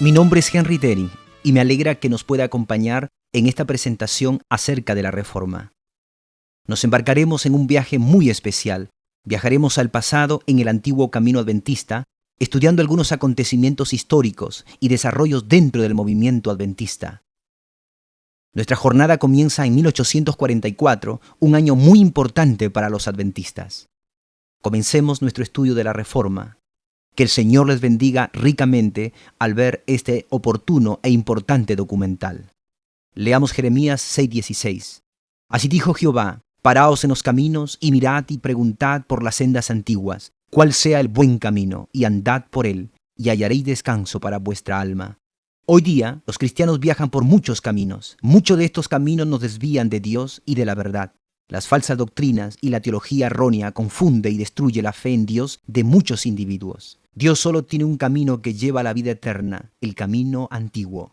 Mi nombre es Henry Denny y me alegra que nos pueda acompañar en esta presentación acerca de la Reforma. Nos embarcaremos en un viaje muy especial. Viajaremos al pasado en el antiguo camino adventista, estudiando algunos acontecimientos históricos y desarrollos dentro del movimiento adventista. Nuestra jornada comienza en 1844, un año muy importante para los adventistas. Comencemos nuestro estudio de la Reforma. Que el Señor les bendiga ricamente al ver este oportuno e importante documental. Leamos Jeremías 6:16. Así dijo Jehová: paraos en los caminos y mirad y preguntad por las sendas antiguas, cuál sea el buen camino, y andad por él, y hallaréis descanso para vuestra alma. Hoy día, los cristianos viajan por muchos caminos. Muchos de estos caminos nos desvían de Dios y de la verdad. Las falsas doctrinas y la teología errónea confunde y destruye la fe en Dios de muchos individuos. Dios solo tiene un camino que lleva a la vida eterna, el camino antiguo.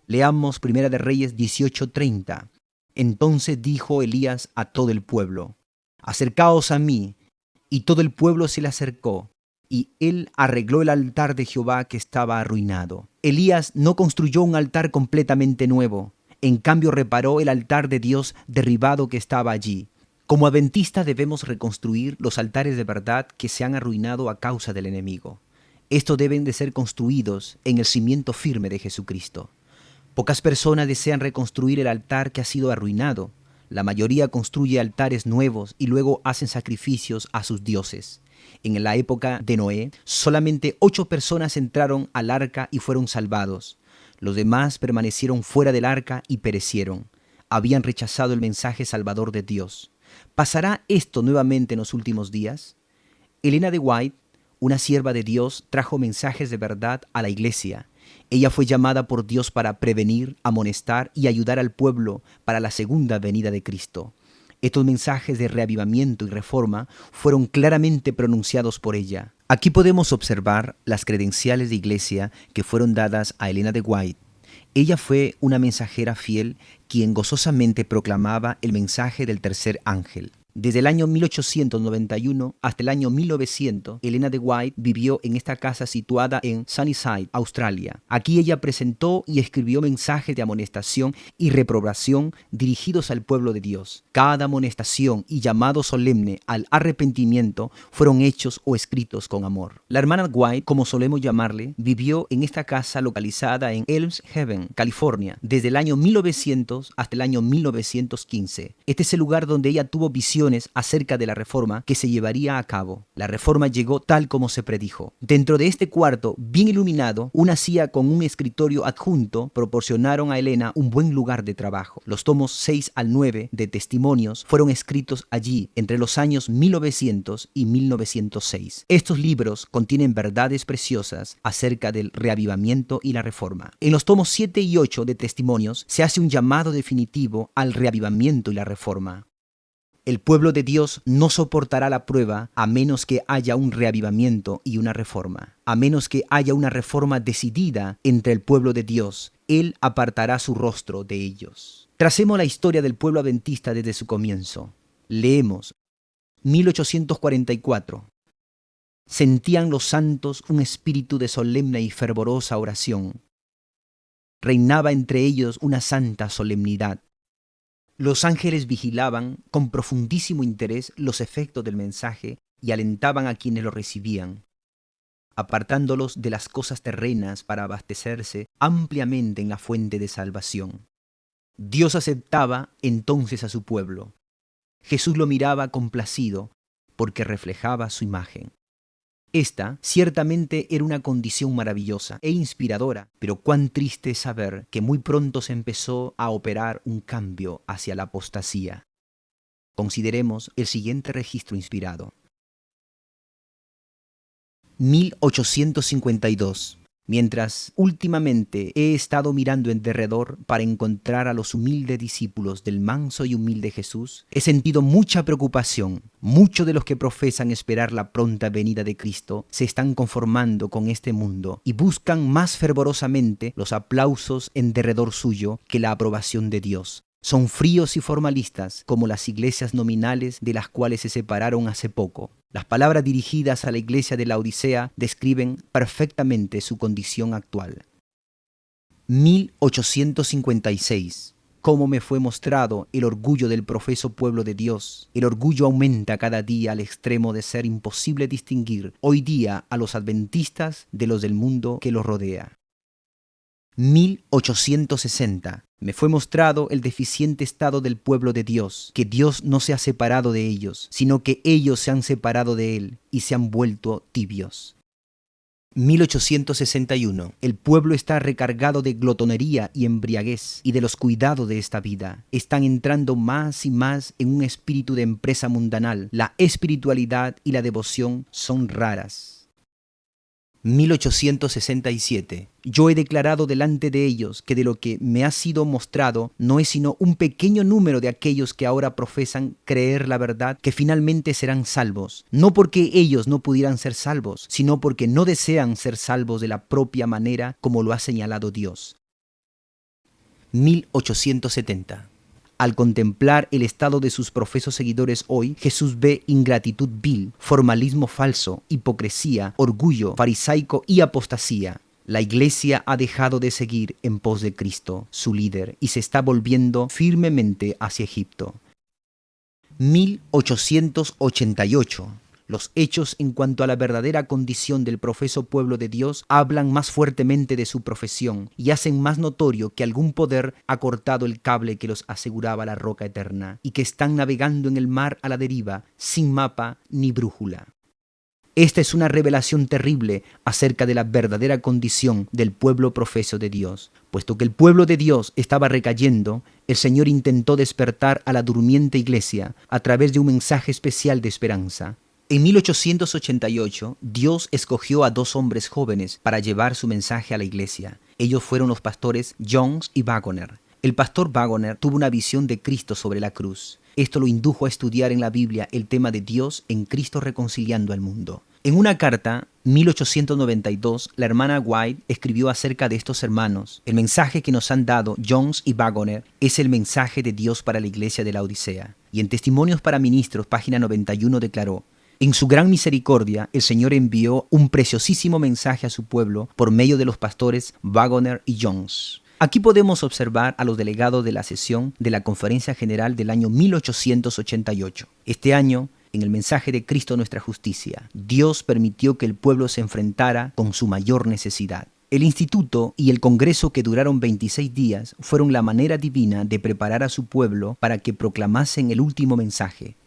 Leamos 1 de Reyes 18:30. Entonces dijo Elías a todo el pueblo: acercaos a mí. Y todo el pueblo se le acercó, y él arregló el altar de Jehová que estaba arruinado. Elías no construyó un altar completamente nuevo. En cambio reparó el altar de Dios derribado que estaba allí. Como adventistas debemos reconstruir los altares de verdad que se han arruinado a causa del enemigo. Estos deben de ser construidos en el cimiento firme de Jesucristo. Pocas personas desean reconstruir el altar que ha sido arruinado. La mayoría construye altares nuevos y luego hacen sacrificios a sus dioses. En la época de Noé, solamente 8 personas entraron al arca y fueron salvados. Los demás permanecieron fuera del arca y perecieron. Habían rechazado el mensaje salvador de Dios. ¿Pasará esto nuevamente en los últimos días? Elena de White, una sierva de Dios, trajo mensajes de verdad a la iglesia. Ella fue llamada por Dios para prevenir, amonestar y ayudar al pueblo para la segunda venida de Cristo. Estos mensajes de reavivamiento y reforma fueron claramente pronunciados por ella. Aquí podemos observar las credenciales de iglesia que fueron dadas a Elena de White. Ella fue una mensajera fiel quien gozosamente proclamaba el mensaje del tercer ángel. Desde el año 1891 hasta el año 1900, Elena de White vivió en esta casa situada en Sunnyside, Australia. Aquí ella presentó y escribió mensajes de amonestación y reprobación dirigidos al pueblo de Dios. Cada amonestación y llamado solemne al arrepentimiento fueron hechos o escritos con amor. La hermana White, como solemos llamarle, vivió en esta casa localizada en Elms Haven, California, desde el año 1900 hasta el año 1915. Este es el lugar donde ella tuvo visiones acerca de la reforma que se llevaría a cabo. La reforma llegó tal como se predijo. Dentro de este cuarto, bien iluminado, una silla con un escritorio adjunto proporcionaron a Elena un buen lugar de trabajo. Los tomos 6 al 9 de testimonios fueron escritos allí entre los años 1900 y 1906. Estos libros contienen verdades preciosas acerca del reavivamiento y la reforma. En los tomos 7 y 8 de testimonios se hace un llamado definitivo al reavivamiento y la reforma. El pueblo de Dios no soportará la prueba a menos que haya un reavivamiento y una reforma. A menos que haya una reforma decidida entre el pueblo de Dios, Él apartará su rostro de ellos. Tracemos la historia del pueblo adventista desde su comienzo. Leemos 1844. Sentían los santos un espíritu de solemne y fervorosa oración. Reinaba entre ellos una santa solemnidad. Los ángeles vigilaban con profundísimo interés los efectos del mensaje y alentaban a quienes lo recibían, apartándolos de las cosas terrenas para abastecerse ampliamente en la fuente de salvación. Dios aceptaba entonces a su pueblo. Jesús lo miraba complacido porque reflejaba su imagen. Esta ciertamente era una condición maravillosa e inspiradora, pero cuán triste es saber que muy pronto se empezó a operar un cambio hacia la apostasía. Consideremos el siguiente registro inspirado. 1852. Mientras últimamente he estado mirando en derredor para encontrar a los humildes discípulos del manso y humilde Jesús, he sentido mucha preocupación. Muchos de los que profesan esperar la pronta venida de Cristo se están conformando con este mundo y buscan más fervorosamente los aplausos en derredor suyo que la aprobación de Dios. Son fríos y formalistas como las iglesias nominales de las cuales se separaron hace poco. Las palabras dirigidas a la iglesia de la Odisea describen perfectamente su condición actual. 1856. Cómo me fue mostrado el orgullo del profeso pueblo de Dios. El orgullo aumenta cada día al extremo de ser imposible distinguir hoy día a los adventistas de los del mundo que los rodea. 1860. Me fue mostrado el deficiente estado del pueblo de Dios, que Dios no se ha separado de ellos, sino que ellos se han separado de Él y se han vuelto tibios. 1861. El pueblo está recargado de glotonería y embriaguez y de los cuidados de esta vida. Están entrando más y más en un espíritu de empresa mundanal. La espiritualidad y la devoción son raras. 1867. Yo he declarado delante de ellos que de lo que me ha sido mostrado no es sino un pequeño número de aquellos que ahora profesan creer la verdad, que finalmente serán salvos, no porque ellos no pudieran ser salvos, sino porque no desean ser salvos de la propia manera como lo ha señalado Dios. 1870. Al contemplar el estado de sus profesos seguidores hoy, Jesús ve ingratitud vil, formalismo falso, hipocresía, orgullo farisaico y apostasía. La Iglesia ha dejado de seguir en pos de Cristo, su líder, y se está volviendo firmemente hacia Egipto. 1888. Los hechos en cuanto a la verdadera condición del profeso pueblo de Dios hablan más fuertemente de su profesión y hacen más notorio que algún poder ha cortado el cable que los aseguraba la roca eterna y que están navegando en el mar a la deriva, sin mapa ni brújula. Esta es una revelación terrible acerca de la verdadera condición del pueblo profeso de Dios. Puesto que el pueblo de Dios estaba recayendo, el Señor intentó despertar a la durmiente iglesia a través de un mensaje especial de esperanza. En 1888, Dios escogió a dos hombres jóvenes para llevar su mensaje a la iglesia. Ellos fueron los pastores Jones y Waggoner. El pastor Waggoner tuvo una visión de Cristo sobre la cruz. Esto lo indujo a estudiar en la Biblia el tema de Dios en Cristo reconciliando al mundo. En una carta, 1892, la hermana White escribió acerca de estos hermanos. El mensaje que nos han dado Jones y Waggoner es el mensaje de Dios para la iglesia de la Odisea. Y en Testimonios para Ministros, página 91, declaró: en su gran misericordia, el Señor envió un preciosísimo mensaje a su pueblo por medio de los pastores Waggoner y Jones. Aquí podemos observar a los delegados de la sesión de la Conferencia General del año 1888. Este año, en el mensaje de Cristo nuestra justicia, Dios permitió que el pueblo se enfrentara con su mayor necesidad. El instituto y el congreso, que duraron 26 días, fueron la manera divina de preparar a su pueblo para que proclamasen el último mensaje.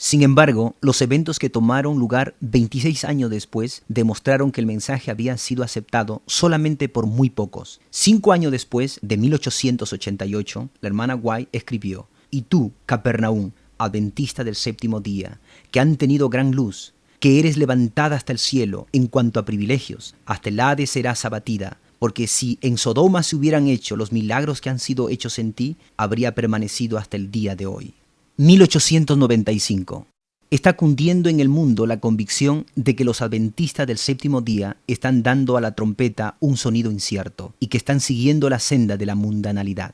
Sin embargo, los eventos que tomaron lugar 26 años después demostraron que el mensaje había sido aceptado solamente por muy pocos. 5 años después, de 1888, la hermana White escribió: «Y tú, Capernaum, adventista del séptimo día, que han tenido gran luz, que eres levantada hasta el cielo en cuanto a privilegios, hasta el Hades serás abatida, porque si en Sodoma se hubieran hecho los milagros que han sido hechos en ti, habría permanecido hasta el día de hoy». 1895. Está cundiendo en el mundo la convicción de que los adventistas del séptimo día están dando a la trompeta un sonido incierto y que están siguiendo la senda de la mundanalidad.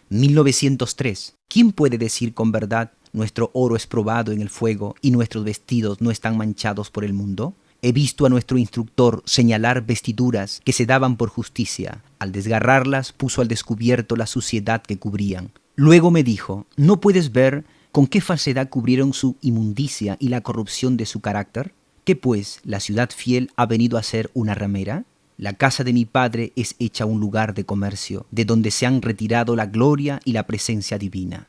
1903. ¿Quién puede decir con verdad: nuestro oro es probado en el fuego y nuestros vestidos no están manchados por el mundo? He visto a nuestro instructor señalar vestiduras que se daban por justicia. Al desgarrarlas, puso al descubierto la suciedad que cubrían. Luego me dijo: ¿no puedes ver con qué falsedad cubrieron su inmundicia y la corrupción de su carácter? ¿Qué pues, la ciudad fiel ha venido a ser una ramera? La casa de mi padre es hecha un lugar de comercio, de donde se han retirado la gloria y la presencia divina.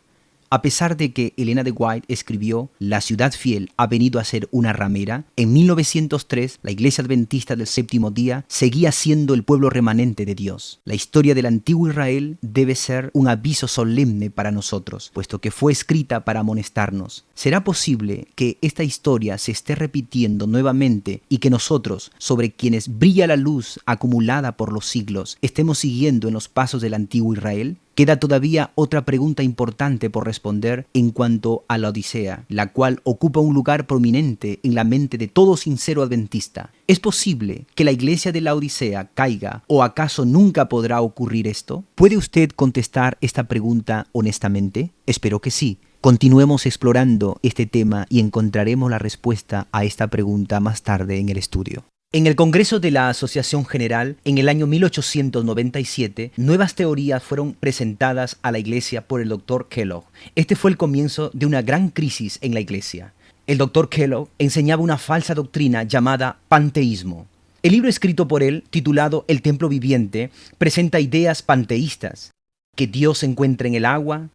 A pesar de que Elena de White escribió «La ciudad fiel ha venido a ser una ramera», en 1903 la Iglesia Adventista del Séptimo Día seguía siendo el pueblo remanente de Dios. La historia del antiguo Israel debe ser un aviso solemne para nosotros, puesto que fue escrita para amonestarnos. ¿Será posible que esta historia se esté repitiendo nuevamente y que nosotros, sobre quienes brilla la luz acumulada por los siglos, estemos siguiendo en los pasos del antiguo Israel? Queda todavía otra pregunta importante por responder en cuanto a la Odisea, la cual ocupa un lugar prominente en la mente de todo sincero adventista. ¿Es posible que la iglesia de la Odisea caiga, o acaso nunca podrá ocurrir esto? ¿Puede usted contestar esta pregunta honestamente? Espero que sí. Continuemos explorando este tema y encontraremos la respuesta a esta pregunta más tarde en el estudio. En el Congreso de la Asociación General, en el año 1897, nuevas teorías fueron presentadas a la Iglesia por el Dr. Kellogg. Este fue el comienzo de una gran crisis en la Iglesia. El Dr. Kellogg enseñaba una falsa doctrina llamada panteísmo. El libro escrito por él, titulado El Templo Viviente, presenta ideas panteístas, que Dios se encuentra en el agua,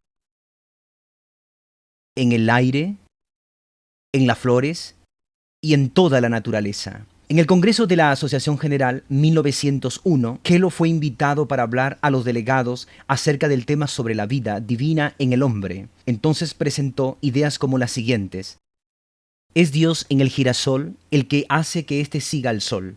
en el aire, en las flores y en toda la naturaleza. En el Congreso de la Asociación General 1901, Kellogg fue invitado para hablar a los delegados acerca del tema sobre la vida divina en el hombre. Entonces presentó ideas como las siguientes. Es Dios en el girasol el que hace que éste siga al sol.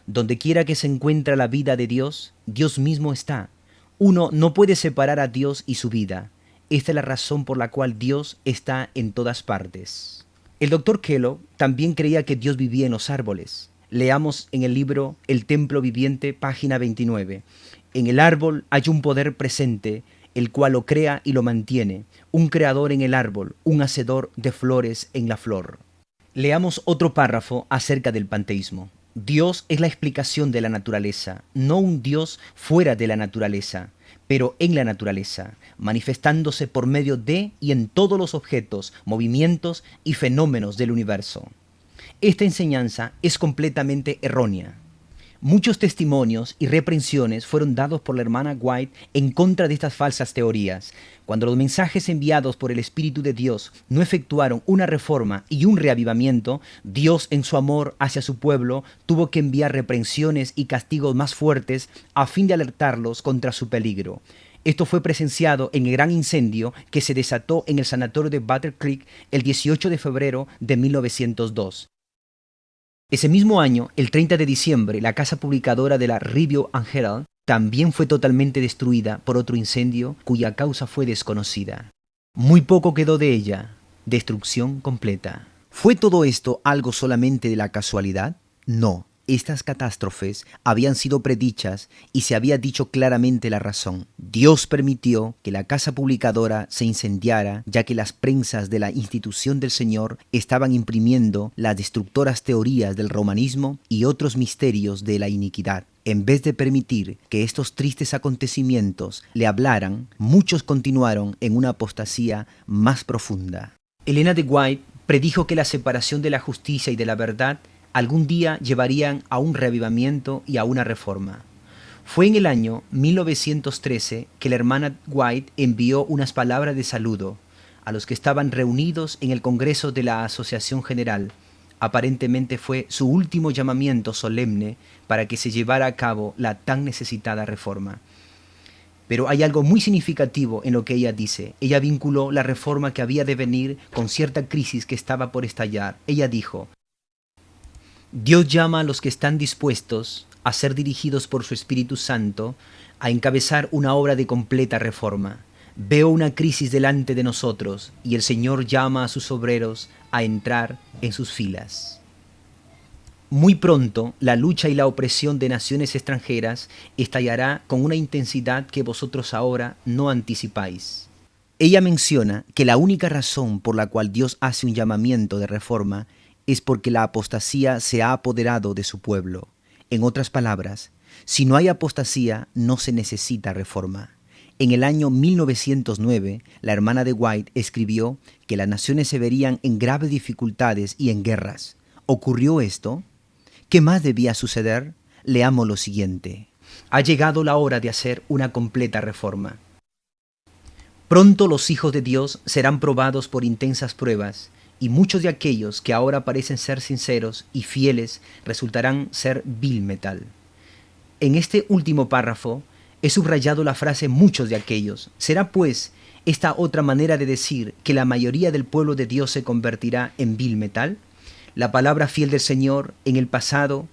Donde quiera que se encuentra la vida de Dios, Dios mismo está. Uno no puede separar a Dios y su vida. Esta es la razón por la cual Dios está en todas partes. El Dr. Kellogg también creía que Dios vivía en los árboles. Leamos en el libro El Templo Viviente, página 29. En el árbol hay un poder presente, el cual lo crea y lo mantiene. Un creador en el árbol, un hacedor de flores en la flor. Leamos otro párrafo acerca del panteísmo. Dios es la explicación de la naturaleza, no un Dios fuera de la naturaleza, pero en la naturaleza, manifestándose por medio de y en todos los objetos, movimientos y fenómenos del universo. Esta enseñanza es completamente errónea. Muchos testimonios y reprensiones fueron dados por la hermana White en contra de estas falsas teorías. Cuando los mensajes enviados por el Espíritu de Dios no efectuaron una reforma y un reavivamiento, Dios en su amor hacia su pueblo tuvo que enviar reprensiones y castigos más fuertes a fin de alertarlos contra su peligro. Esto fue presenciado en el gran incendio que se desató en el sanatorio de Battle Creek el 18 de febrero de 1902. Ese mismo año, el 30 de diciembre, la casa publicadora de la Review and Herald también fue totalmente destruida por otro incendio cuya causa fue desconocida. Muy poco quedó de ella, destrucción completa. ¿Fue todo esto algo solamente de la casualidad? No. Estas catástrofes habían sido predichas y se había dicho claramente la razón. Dios permitió que la casa publicadora se incendiara, ya que las prensas de la institución del Señor estaban imprimiendo las destructoras teorías del romanismo y otros misterios de la iniquidad. En vez de permitir que estos tristes acontecimientos le hablaran, muchos continuaron en una apostasía más profunda. Elena de White predijo que la separación de la justicia y de la verdad algún día llevarían a un reavivamiento y a una reforma. Fue en el año 1913 que la hermana White envió unas palabras de saludo a los que estaban reunidos en el Congreso de la Asociación General. Aparentemente fue su último llamamiento solemne para que se llevara a cabo la tan necesitada reforma. Pero hay algo muy significativo en lo que ella dice. Ella vinculó la reforma que había de venir con cierta crisis que estaba por estallar. Ella dijo: Dios llama a los que están dispuestos a ser dirigidos por su Espíritu Santo a encabezar una obra de completa reforma. Veo una crisis delante de nosotros y el Señor llama a sus obreros a entrar en sus filas. Muy pronto, la lucha y la opresión de naciones extranjeras estallará con una intensidad que vosotros ahora no anticipáis. Ella menciona que la única razón por la cual Dios hace un llamamiento de reforma es porque la apostasía se ha apoderado de su pueblo. En otras palabras, si no hay apostasía, no se necesita reforma. En el año 1909, la hermana de White escribió que las naciones se verían en graves dificultades y en guerras. ¿Ocurrió esto? ¿Qué más debía suceder? Leamos lo siguiente. Ha llegado la hora de hacer una completa reforma. Pronto los hijos de Dios serán probados por intensas pruebas, y muchos de aquellos que ahora parecen ser sinceros y fieles resultarán ser vil metal. En este último párrafo he subrayado la frase muchos de aquellos. ¿Será pues esta otra manera de decir que la mayoría del pueblo de Dios se convertirá en vil metal? La palabra fiel del Señor en el pasado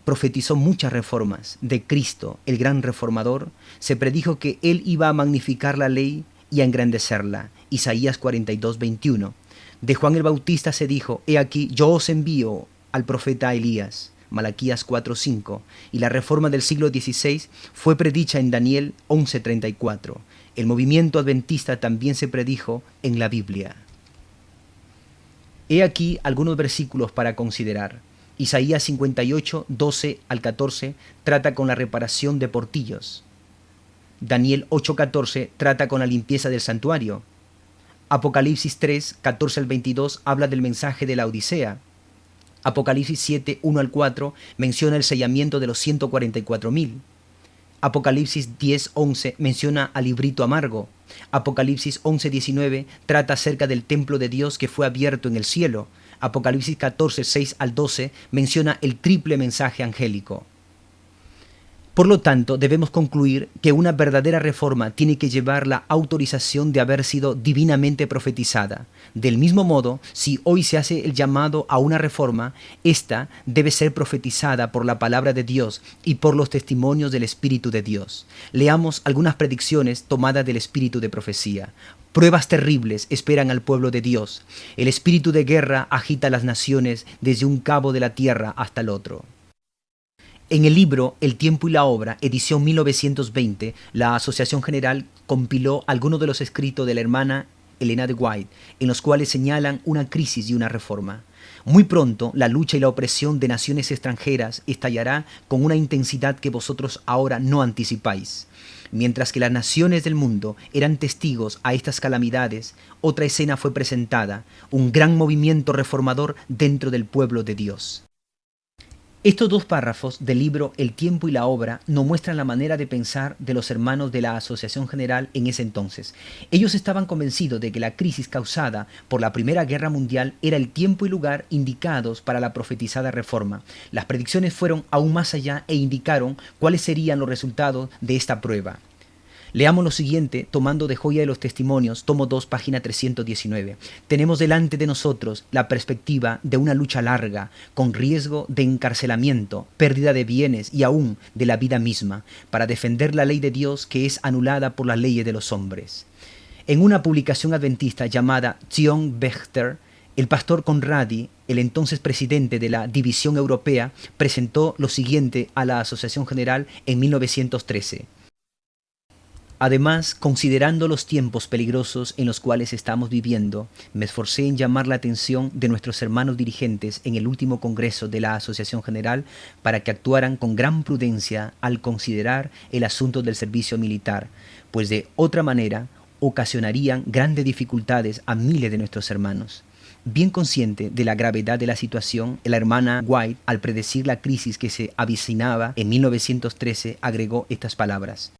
profetizó muchas reformas. De Cristo, el gran reformador, se predijo que Él iba a magnificar la ley y a engrandecerla. Isaías 42:21. De Juan el Bautista se dijo: He aquí, yo os envío al profeta Elías, Malaquías 4:5, y la reforma del siglo XVI fue predicha en Daniel 11:34. El movimiento adventista también se predijo en la Biblia. He aquí algunos versículos para considerar. Isaías 58, 12 al 14 trata con la reparación de portillos. Daniel 8:14 trata con la limpieza del santuario. Apocalipsis 3, 14 al 22 habla del mensaje de la Odisea. Apocalipsis 7, 1 al 4 menciona el sellamiento de los 144.000. Apocalipsis 10, 11 menciona al librito amargo. Apocalipsis 11, 19 trata acerca del templo de Dios que fue abierto en el cielo. Apocalipsis 14, 6 al 12 menciona el triple mensaje angélico. Por lo tanto, debemos concluir que una verdadera reforma tiene que llevar la autorización de haber sido divinamente profetizada. Del mismo modo, si hoy se hace el llamado a una reforma, esta debe ser profetizada por la palabra de Dios y por los testimonios del Espíritu de Dios. Leamos algunas predicciones tomadas del Espíritu de profecía. Pruebas terribles esperan al pueblo de Dios. El espíritu de guerra agita las naciones desde un cabo de la tierra hasta el otro. En el libro El tiempo y la obra, edición 1920, la Asociación General compiló algunos de los escritos de la hermana Elena de White, en los cuales señalan una crisis y una reforma. Muy pronto, la lucha y la opresión de naciones extranjeras estallará con una intensidad que vosotros ahora no anticipáis. Mientras que las naciones del mundo eran testigos a estas calamidades, otra escena fue presentada, un gran movimiento reformador dentro del pueblo de Dios. Estos dos párrafos del libro El tiempo y la obra nos muestran la manera de pensar de los hermanos de la Asociación General en ese entonces. Ellos estaban convencidos de que la crisis causada por la Primera Guerra Mundial era el tiempo y lugar indicados para la profetizada reforma. Las predicciones fueron aún más allá e indicaron cuáles serían los resultados de esta prueba. Leamos lo siguiente, tomando de Joya de los Testimonios, tomo 2, página 319. Tenemos delante de nosotros la perspectiva de una lucha larga, con riesgo de encarcelamiento, pérdida de bienes y aún de la vida misma, para defender la ley de Dios que es anulada por las leyes de los hombres. En una publicación adventista llamada Zion Bechter, el pastor Conradi, el entonces presidente de la División Europea, presentó lo siguiente a la Asociación General en 1913. Además, considerando los tiempos peligrosos en los cuales estamos viviendo, me esforcé en llamar la atención de nuestros hermanos dirigentes en el último congreso de la Asociación General para que actuaran con gran prudencia al considerar el asunto del servicio militar, pues de otra manera ocasionarían grandes dificultades a miles de nuestros hermanos. Bien consciente de la gravedad de la situación, la hermana White, al predecir la crisis que se avecinaba en 1913, agregó estas palabras.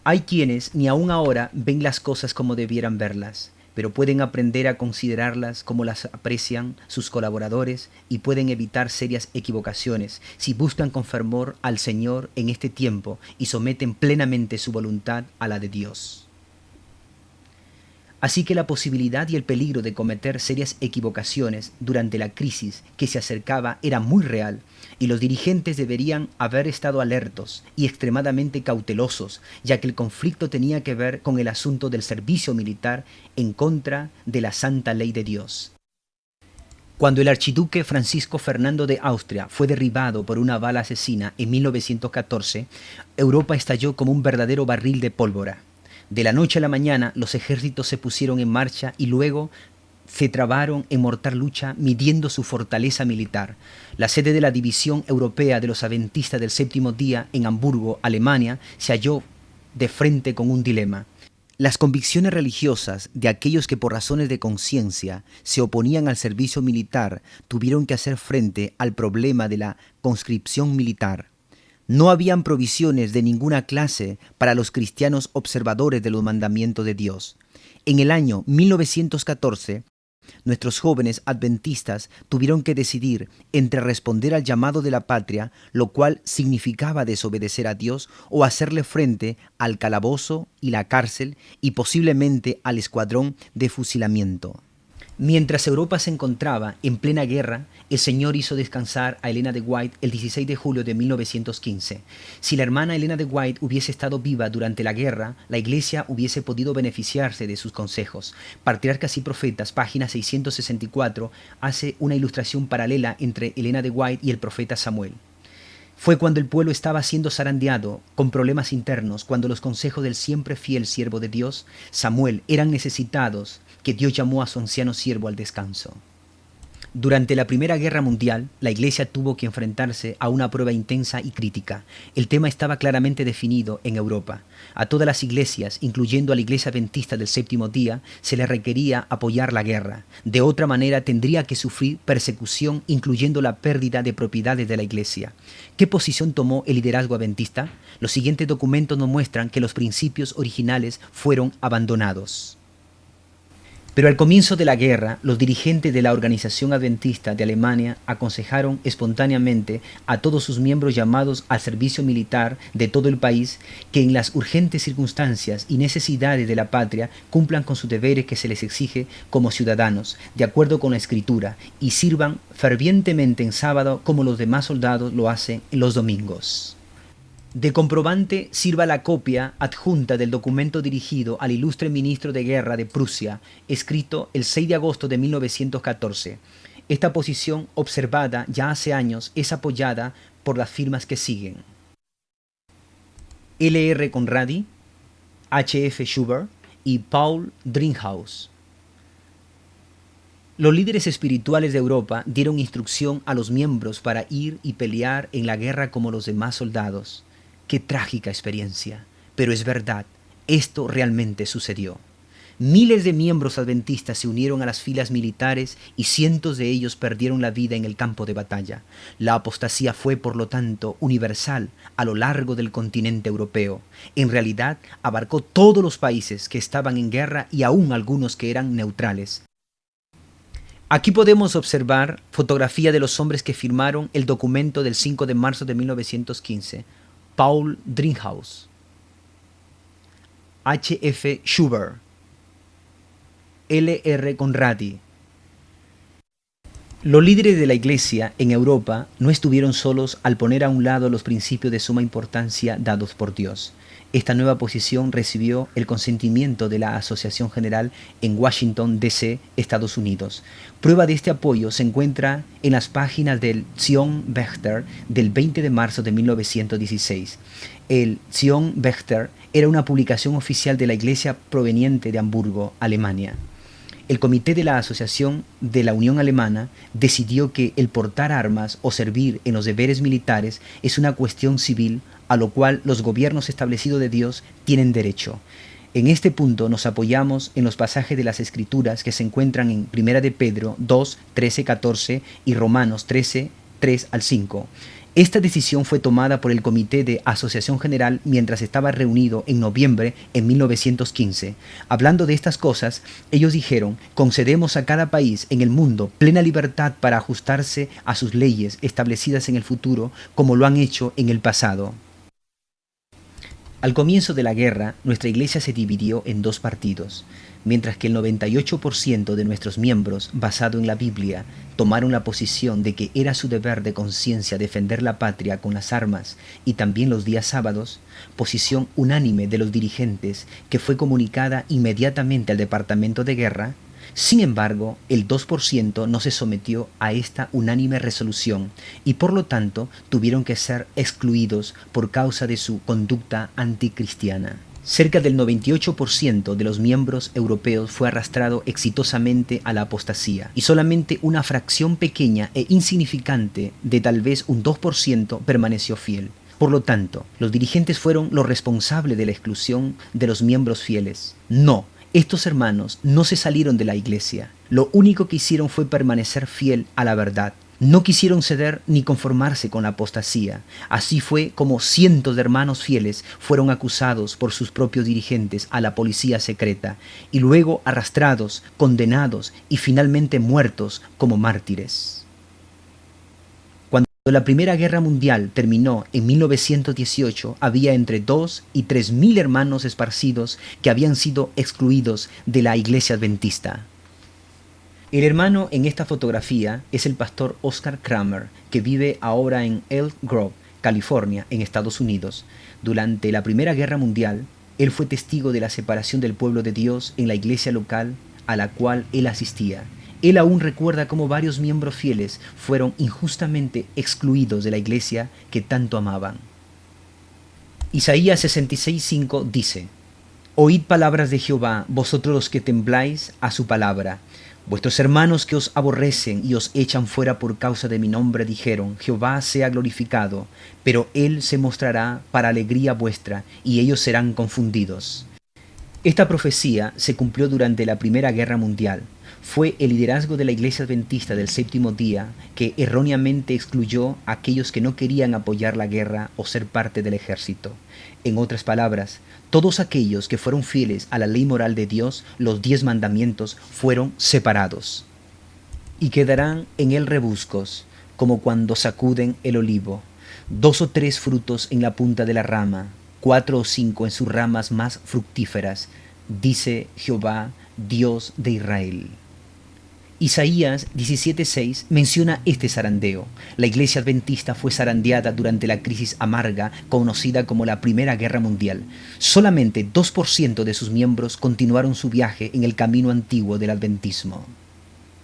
Hay quienes ni aún ahora ven las cosas como debieran verlas, pero pueden aprender a considerarlas como las aprecian sus colaboradores y pueden evitar serias equivocaciones si buscan con fervor al Señor en este tiempo y someten plenamente su voluntad a la de Dios. Así que la posibilidad y el peligro de cometer serias equivocaciones durante la crisis que se acercaba era muy real, y los dirigentes deberían haber estado alertos y extremadamente cautelosos, ya que el conflicto tenía que ver con el asunto del servicio militar en contra de la santa ley de Dios. Cuando el archiduque Francisco Fernando de Austria fue derribado por una bala asesina en 1914, Europa estalló como un verdadero barril de pólvora. De la noche a la mañana, los ejércitos se pusieron en marcha y luego se trabaron en mortal lucha midiendo su fortaleza militar. La sede de la División Europea de los Adventistas del Séptimo Día en Hamburgo, Alemania, se halló de frente con un dilema. Las convicciones religiosas de aquellos que por razones de conciencia se oponían al servicio militar tuvieron que hacer frente al problema de la conscripción militar. No habían provisiones de ninguna clase para los cristianos observadores de los mandamientos de Dios. En el año 1914, nuestros jóvenes adventistas tuvieron que decidir entre responder al llamado de la patria, lo cual significaba desobedecer a Dios, o hacerle frente al calabozo y la cárcel y posiblemente al escuadrón de fusilamiento. Mientras Europa se encontraba en plena guerra, el Señor hizo descansar a Elena de White el 16 de julio de 1915. Si la hermana Elena de White hubiese estado viva durante la guerra, la Iglesia hubiese podido beneficiarse de sus consejos. Patriarcas y Profetas, página 664, hace una ilustración paralela entre Elena de White y el profeta Samuel. Fue cuando el pueblo estaba siendo zarandeado con problemas internos, cuando los consejos del siempre fiel siervo de Dios, Samuel, eran necesitados, que Dios llamó a su anciano siervo al descanso. Durante la Primera Guerra Mundial, la Iglesia tuvo que enfrentarse a una prueba intensa y crítica. El tema estaba claramente definido en Europa. A todas las iglesias, incluyendo a la Iglesia Adventista del Séptimo Día, se les requería apoyar la guerra. De otra manera, tendría que sufrir persecución, incluyendo la pérdida de propiedades de la Iglesia. ¿Qué posición tomó el liderazgo adventista? Los siguientes documentos nos muestran que los principios originales fueron abandonados. Pero al comienzo de la guerra, los dirigentes de la Organización Adventista de Alemania aconsejaron espontáneamente a todos sus miembros llamados al servicio militar de todo el país que en las urgentes circunstancias y necesidades de la patria cumplan con sus deberes que se les exige como ciudadanos, de acuerdo con la Escritura, y sirvan fervientemente en sábado como los demás soldados lo hacen en los domingos. De comprobante sirva la copia adjunta del documento dirigido al ilustre ministro de Guerra de Prusia, escrito el 6 de agosto de 1914. Esta posición, observada ya hace años, es apoyada por las firmas que siguen: L. R. Conradi, H. F. Schubert y Paul Dringhaus. Los líderes espirituales de Europa dieron instrucción a los miembros para ir y pelear en la guerra como los demás soldados. ¡Qué trágica experiencia! Pero es verdad, esto realmente sucedió. Miles de miembros adventistas se unieron a las filas militares y cientos de ellos perdieron la vida en el campo de batalla. La apostasía fue, por lo tanto, universal a lo largo del continente europeo. En realidad, abarcó todos los países que estaban en guerra y aún algunos que eran neutrales. Aquí podemos observar fotografía de los hombres que firmaron el documento del 5 de marzo de 1915. Paul Dringhaus, H. F. Schubert, L. R. Conradi. Los líderes de la Iglesia en Europa no estuvieron solos al poner a un lado los principios de suma importancia dados por Dios. Esta nueva posición recibió el consentimiento de la Asociación General en Washington, D.C., Estados Unidos. Prueba de este apoyo se encuentra en las páginas del Zion Wächter del 20 de marzo de 1916. El Zion Wächter era una publicación oficial de la Iglesia proveniente de Hamburgo, Alemania. El comité de la Asociación de la Unión Alemana decidió que el portar armas o servir en los deberes militares es una cuestión civil a lo cual los gobiernos establecidos de Dios tienen derecho. En este punto nos apoyamos en los pasajes de las Escrituras que se encuentran en 1 de Pedro 2, 13, 14 y Romanos 13, 3 al 5. Esta decisión fue tomada por el Comité de Asociación General mientras estaba reunido en noviembre en 1915. Hablando de estas cosas, ellos dijeron: concedemos a cada país en el mundo plena libertad para ajustarse a sus leyes establecidas en el futuro, como lo han hecho en el pasado. Al comienzo de la guerra, nuestra iglesia se dividió en dos partidos. Mientras que el 98% de nuestros miembros, basado en la Biblia, tomaron la posición de que era su deber de conciencia defender la patria con las armas y también los días sábados, posición unánime de los dirigentes que fue comunicada inmediatamente al Departamento de Guerra. Sin embargo, el 2% no se sometió a esta unánime resolución y por lo tanto tuvieron que ser excluidos por causa de su conducta anticristiana. Cerca del 98% de los miembros europeos fue arrastrado exitosamente a la apostasía y solamente una fracción pequeña e insignificante de tal vez un 2% permaneció fiel. Por lo tanto, los dirigentes fueron los responsables de la exclusión de los miembros fieles. No. Estos hermanos no se salieron de la iglesia. Lo único que hicieron fue permanecer fiel a la verdad. No quisieron ceder ni conformarse con la apostasía. Así fue como cientos de hermanos fieles fueron acusados por sus propios dirigentes a la policía secreta y luego arrastrados, condenados y finalmente muertos como mártires. Cuando la Primera Guerra Mundial terminó en 1918, había entre 2 y 3.000 hermanos esparcidos que habían sido excluidos de la iglesia adventista. El hermano en esta fotografía es el pastor Oscar Kramer, que vive ahora en Elk Grove, California, en Estados Unidos. Durante la Primera Guerra Mundial, él fue testigo de la separación del pueblo de Dios en la iglesia local a la cual él asistía. Él aún recuerda cómo varios miembros fieles fueron injustamente excluidos de la iglesia que tanto amaban. Isaías 66:5 dice: Oíd palabras de Jehová, vosotros los que tembláis a su palabra. Vuestros hermanos que os aborrecen y os echan fuera por causa de mi nombre dijeron, Jehová sea glorificado, pero él se mostrará para alegría vuestra, y ellos serán confundidos. Esta profecía se cumplió durante la Primera Guerra Mundial. Fue el liderazgo de la Iglesia Adventista del Séptimo Día que erróneamente excluyó a aquellos que no querían apoyar la guerra o ser parte del ejército. En otras palabras, todos aquellos que fueron fieles a la ley moral de Dios, los 10 mandamientos, fueron separados. Y quedarán en él rebuscos, como cuando sacuden el olivo, 2 o 3 frutos en la punta de la rama, 4 o 5 en sus ramas más fructíferas, dice Jehová, Dios de Israel. Isaías 17:6 menciona este zarandeo. La iglesia adventista fue zarandeada durante la crisis amarga conocida como la Primera Guerra Mundial. Solamente 2% de sus miembros continuaron su viaje en el camino antiguo del adventismo.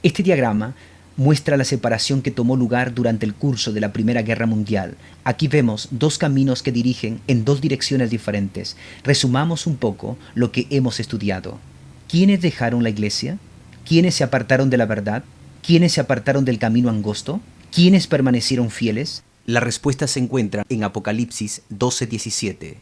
Este diagrama muestra la separación que tomó lugar durante el curso de la Primera Guerra Mundial. Aquí vemos 2 caminos que dirigen en 2 direcciones diferentes. Resumamos un poco lo que hemos estudiado. ¿Quiénes dejaron la iglesia? ¿Quiénes se apartaron de la verdad? ¿Quiénes se apartaron del camino angosto? ¿Quiénes permanecieron fieles? La respuesta se encuentra en Apocalipsis 12:17.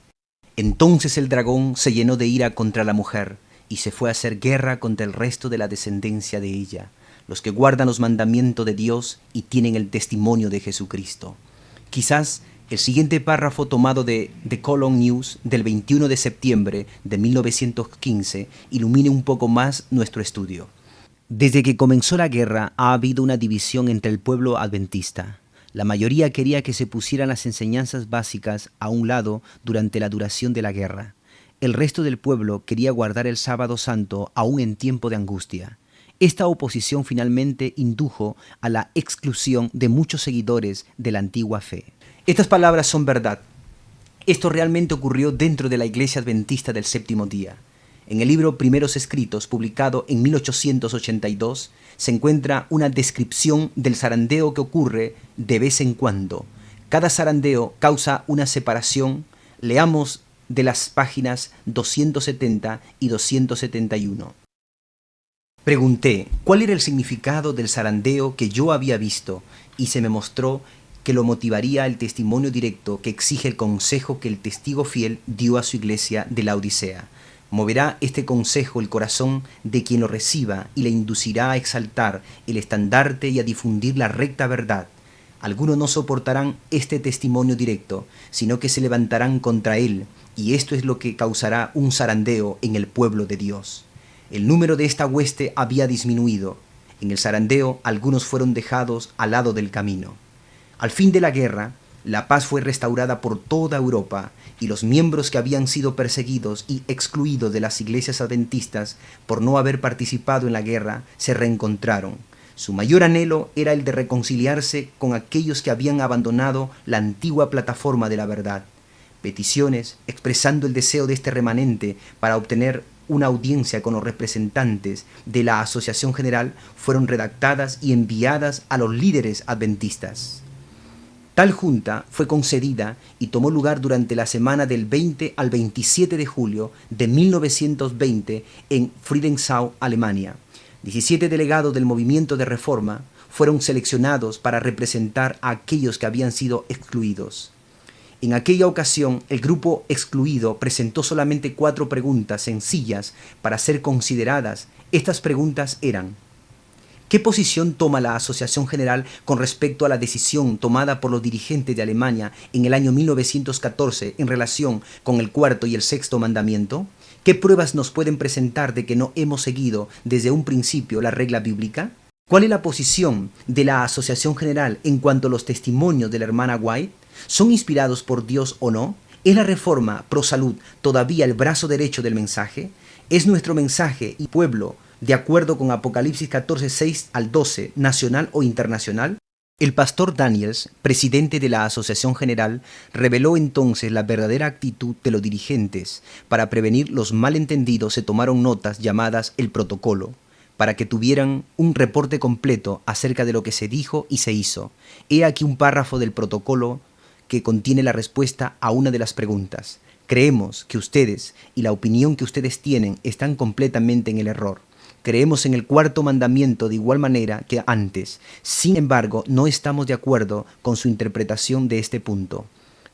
Entonces el dragón se llenó de ira contra la mujer y se fue a hacer guerra contra el resto de la descendencia de ella, los que guardan los mandamientos de Dios y tienen el testimonio de Jesucristo. Quizás el siguiente párrafo tomado de The Colon News del 21 de septiembre de 1915 ilumine un poco más nuestro estudio. Desde que comenzó la guerra ha habido una división entre el pueblo adventista. La mayoría quería que se pusieran las enseñanzas básicas a un lado durante la duración de la guerra. El resto del pueblo quería guardar el sábado santo aún en tiempo de angustia. Esta oposición finalmente indujo a la exclusión de muchos seguidores de la antigua fe. Estas palabras son verdad. Esto realmente ocurrió dentro de la Iglesia Adventista del Séptimo Día. En el libro Primeros Escritos, publicado en 1882, se encuentra una descripción del zarandeo que ocurre de vez en cuando. Cada zarandeo causa una separación. Leamos de las páginas 270 y 271. Pregunté cuál era el significado del zarandeo que yo había visto y se me mostró que lo motivaría el testimonio directo que exige el consejo que el testigo fiel dio a su iglesia de la Odisea. Moverá este consejo el corazón de quien lo reciba y le inducirá a exaltar el estandarte y a difundir la recta verdad. Algunos no soportarán este testimonio directo, sino que se levantarán contra él, y esto es lo que causará un zarandeo en el pueblo de Dios. El número de esta hueste había disminuido. En el zarandeo algunos fueron dejados al lado del camino. Al fin de la guerra, la paz fue restaurada por toda Europa y los miembros que habían sido perseguidos y excluidos de las iglesias adventistas por no haber participado en la guerra se reencontraron. Su mayor anhelo era el de reconciliarse con aquellos que habían abandonado la antigua plataforma de la verdad. Peticiones expresando el deseo de este remanente para obtener una audiencia con los representantes de la Asociación General fueron redactadas y enviadas a los líderes adventistas. Tal junta fue concedida y tomó lugar durante la semana del 20 al 27 de julio de 1920 en Friedensau, Alemania. 17 delegados del movimiento de reforma fueron seleccionados para representar a aquellos que habían sido excluidos. En aquella ocasión, el grupo excluido presentó solamente 4 preguntas sencillas para ser consideradas. Estas preguntas eran: ¿qué posición toma la Asociación General con respecto a la decisión tomada por los dirigentes de Alemania en el año 1914 en relación con el 4º y el 6º mandamiento? ¿Qué pruebas nos pueden presentar de que no hemos seguido desde un principio la regla bíblica? ¿Cuál es la posición de la Asociación General en cuanto a los testimonios de la hermana White? ¿Son inspirados por Dios o no? ¿Es la reforma pro salud todavía el brazo derecho del mensaje? ¿Es nuestro mensaje y pueblo de acuerdo con Apocalipsis 14, 6 al 12, nacional o internacional? El pastor Daniels, presidente de la Asociación General, reveló entonces la verdadera actitud de los dirigentes. Para prevenir los malentendidos se tomaron notas llamadas el protocolo, para que tuvieran un reporte completo acerca de lo que se dijo y se hizo. He aquí un párrafo del protocolo que contiene la respuesta a una de las preguntas. Creemos que ustedes y la opinión que ustedes tienen están completamente en el error. Creemos en el cuarto mandamiento de igual manera que antes. Sin embargo, no estamos de acuerdo con su interpretación de este punto.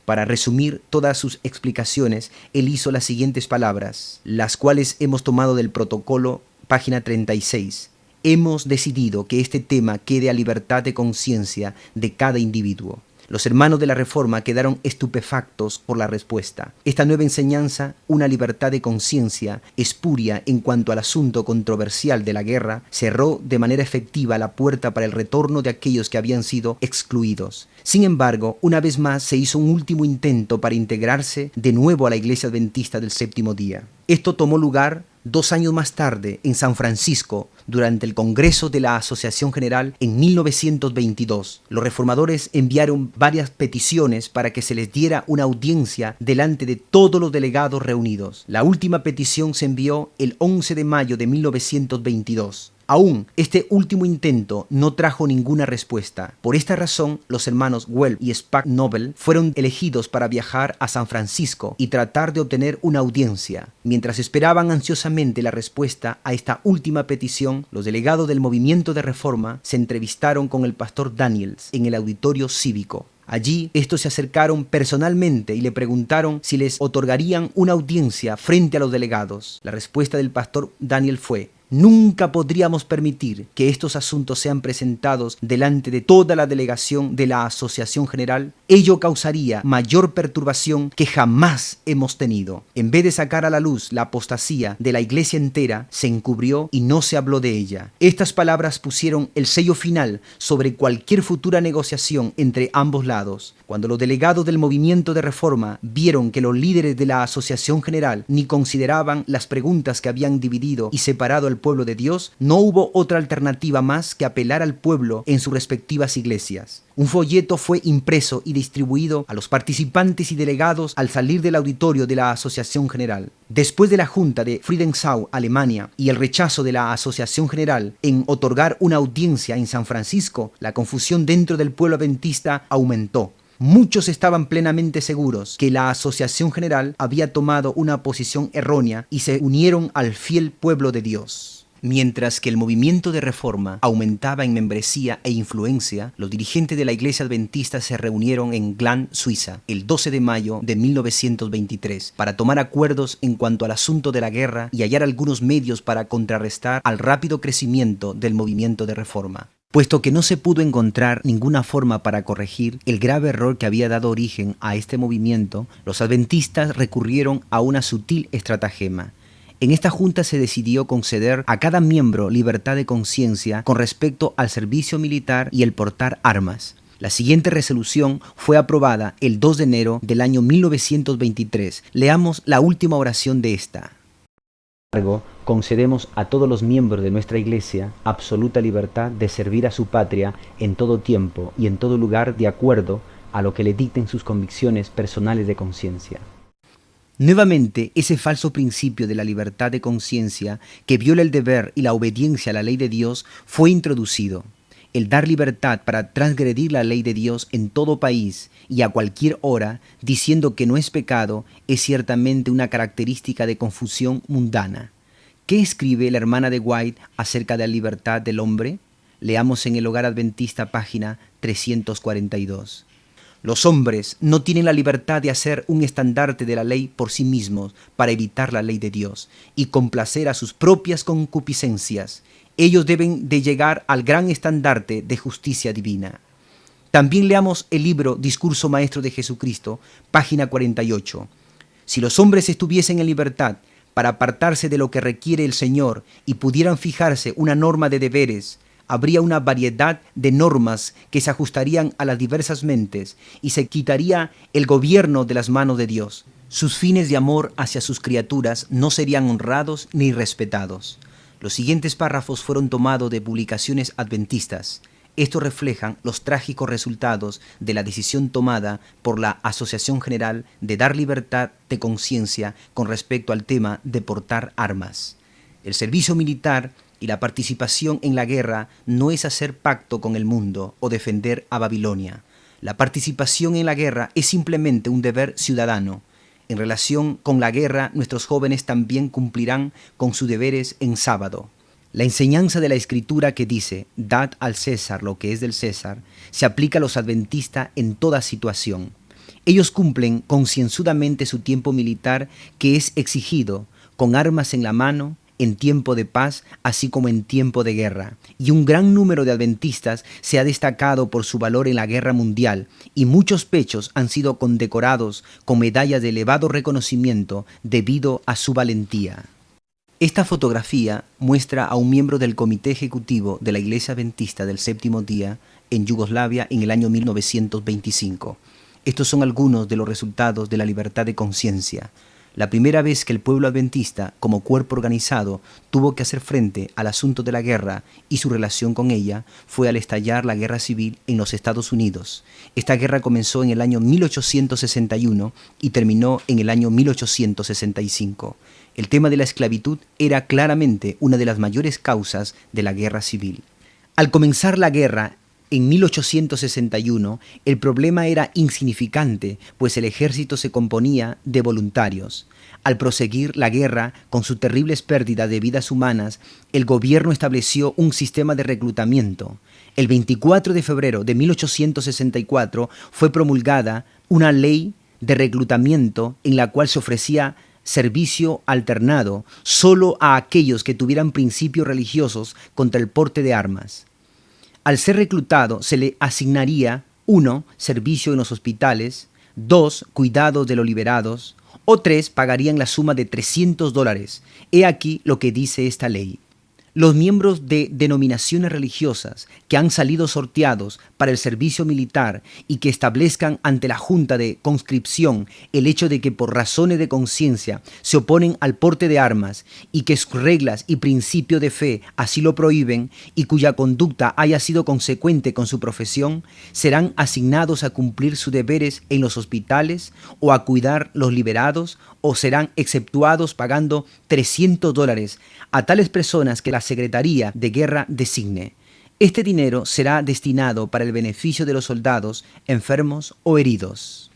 Para resumir todas sus explicaciones, él hizo las siguientes palabras, las cuales hemos tomado del protocolo, página 36. Hemos decidido que este tema quede a libertad de conciencia de cada individuo. Los hermanos de la Reforma quedaron estupefactos por la respuesta. Esta nueva enseñanza, una libertad de conciencia espuria en cuanto al asunto controversial de la guerra, cerró de manera efectiva la puerta para el retorno de aquellos que habían sido excluidos. Sin embargo, una vez más se hizo un último intento para integrarse de nuevo a la Iglesia Adventista del Séptimo Día. Esto tomó lugar 2 años más tarde en San Francisco, durante el Congreso de la Asociación General en 1922. Los reformadores enviaron varias peticiones para que se les diera una audiencia delante de todos los delegados reunidos. La última petición se envió el 11 de mayo de 1922. Aún este último intento no trajo ninguna respuesta. Por esta razón, los hermanos Welp y Spack Nobel fueron elegidos para viajar a San Francisco y tratar de obtener una audiencia. Mientras esperaban ansiosamente la respuesta a esta última petición, los delegados del movimiento de reforma se entrevistaron con el pastor Daniels en el auditorio cívico. Allí, estos se acercaron personalmente y le preguntaron si les otorgarían una audiencia frente a los delegados. La respuesta del pastor Daniel fue: nunca podríamos permitir que estos asuntos sean presentados delante de toda la delegación de la Asociación General. Ello causaría mayor perturbación que jamás hemos tenido. En vez de sacar a la luz la apostasía de la iglesia entera, se encubrió y no se habló de ella. Estas palabras pusieron el sello final sobre cualquier futura negociación entre ambos lados. Cuando los delegados del movimiento de reforma vieron que los líderes de la Asociación General ni consideraban las preguntas que habían dividido y separado al pueblo de Dios, no hubo otra alternativa más que apelar al pueblo en sus respectivas iglesias. Un folleto fue impreso y distribuido a los participantes y delegados al salir del auditorio de la Asociación General. Después de la Junta de Friedensau, Alemania, y el rechazo de la Asociación General en otorgar una audiencia en San Francisco, la confusión dentro del pueblo adventista aumentó. Muchos estaban plenamente seguros que la Asociación General había tomado una posición errónea y se unieron al fiel pueblo de Dios. Mientras que el movimiento de reforma aumentaba en membresía e influencia, los dirigentes de la Iglesia Adventista se reunieron en Gland, Suiza, el 12 de mayo de 1923, para tomar acuerdos en cuanto al asunto de la guerra y hallar algunos medios para contrarrestar al rápido crecimiento del movimiento de reforma. Puesto que no se pudo encontrar ninguna forma para corregir el grave error que había dado origen a este movimiento, los adventistas recurrieron a una sutil estratagema. En esta junta se decidió conceder a cada miembro libertad de conciencia con respecto al servicio militar y el portar armas. La siguiente resolución fue aprobada el 2 de enero del año 1923. Leamos la última oración de esta. Concedemos a todos los miembros de nuestra Iglesia absoluta libertad de servir a su patria en todo tiempo y en todo lugar de acuerdo a lo que le dicten sus convicciones personales de conciencia. Nuevamente, ese falso principio de la libertad de conciencia que viola el deber y la obediencia a la ley de Dios fue introducido. El dar libertad para transgredir la ley de Dios en todo país y a cualquier hora, diciendo que no es pecado, es ciertamente una característica de confusión mundana. ¿Qué escribe la hermana de White acerca de la libertad del hombre? Leamos en El Hogar Adventista, página 342. Los hombres no tienen la libertad de hacer un estandarte de la ley por sí mismos para evitar la ley de Dios y complacer a sus propias concupiscencias. Ellos deben de llegar al gran estandarte de justicia divina. También leamos el libro Discurso Maestro de Jesucristo, página 48. Si los hombres estuviesen en libertad para apartarse de lo que requiere el Señor y pudieran fijarse una norma de deberes, habría una variedad de normas que se ajustarían a las diversas mentes y se quitaría el gobierno de las manos de Dios. Sus fines de amor hacia sus criaturas no serían honrados ni respetados. Los siguientes párrafos fueron tomados de publicaciones adventistas. Estos reflejan los trágicos resultados de la decisión tomada por la Asociación General de dar libertad de conciencia con respecto al tema de portar armas. El servicio militar y la participación en la guerra no es hacer pacto con el mundo o defender a Babilonia. La participación en la guerra es simplemente un deber ciudadano. En relación con la guerra, nuestros jóvenes también cumplirán con sus deberes en sábado. La enseñanza de la Escritura que dice, dad al César lo que es del César, se aplica a los adventistas en toda situación. Ellos cumplen concienzudamente su tiempo militar que es exigido, con armas en la mano, en tiempo de paz, así como en tiempo de guerra. Y un gran número de adventistas se ha destacado por su valor en la guerra mundial, y muchos pechos han sido condecorados con medallas de elevado reconocimiento debido a su valentía. Esta fotografía muestra a un miembro del comité ejecutivo de la Iglesia Adventista del Séptimo Día en Yugoslavia en el año 1925. Estos son algunos de los resultados de la libertad de conciencia. La primera vez que el pueblo adventista, como cuerpo organizado, tuvo que hacer frente al asunto de la guerra y su relación con ella fue al estallar la guerra civil en los Estados Unidos. Esta guerra comenzó en el año 1861 y terminó en el año 1865. El tema de la esclavitud era claramente una de las mayores causas de la guerra civil. Al comenzar la guerra, en 1861, el problema era insignificante, pues el ejército se componía de voluntarios. Al proseguir la guerra, con sus terribles pérdidas de vidas humanas, el gobierno estableció un sistema de reclutamiento. El 24 de febrero de 1864 fue promulgada una ley de reclutamiento en la cual se ofrecía servicio alternado solo a aquellos que tuvieran principios religiosos contra el porte de armas. Al ser reclutado se le asignaría 1. Servicio en los hospitales, 2. Cuidados de los liberados, o 3. Pagarían la suma de $300. He aquí lo que dice esta ley. Los miembros de denominaciones religiosas que han salido sorteados para el servicio militar y que establezcan ante la Junta de Conscripción el hecho de que por razones de conciencia se oponen al porte de armas y que sus reglas y principios de fe así lo prohíben y cuya conducta haya sido consecuente con su profesión, serán asignados a cumplir sus deberes en los hospitales o a cuidar los liberados o serán exceptuados pagando $300 a tales personas que la Secretaría de Guerra designe. Este dinero será destinado para el beneficio de los soldados enfermos o heridos.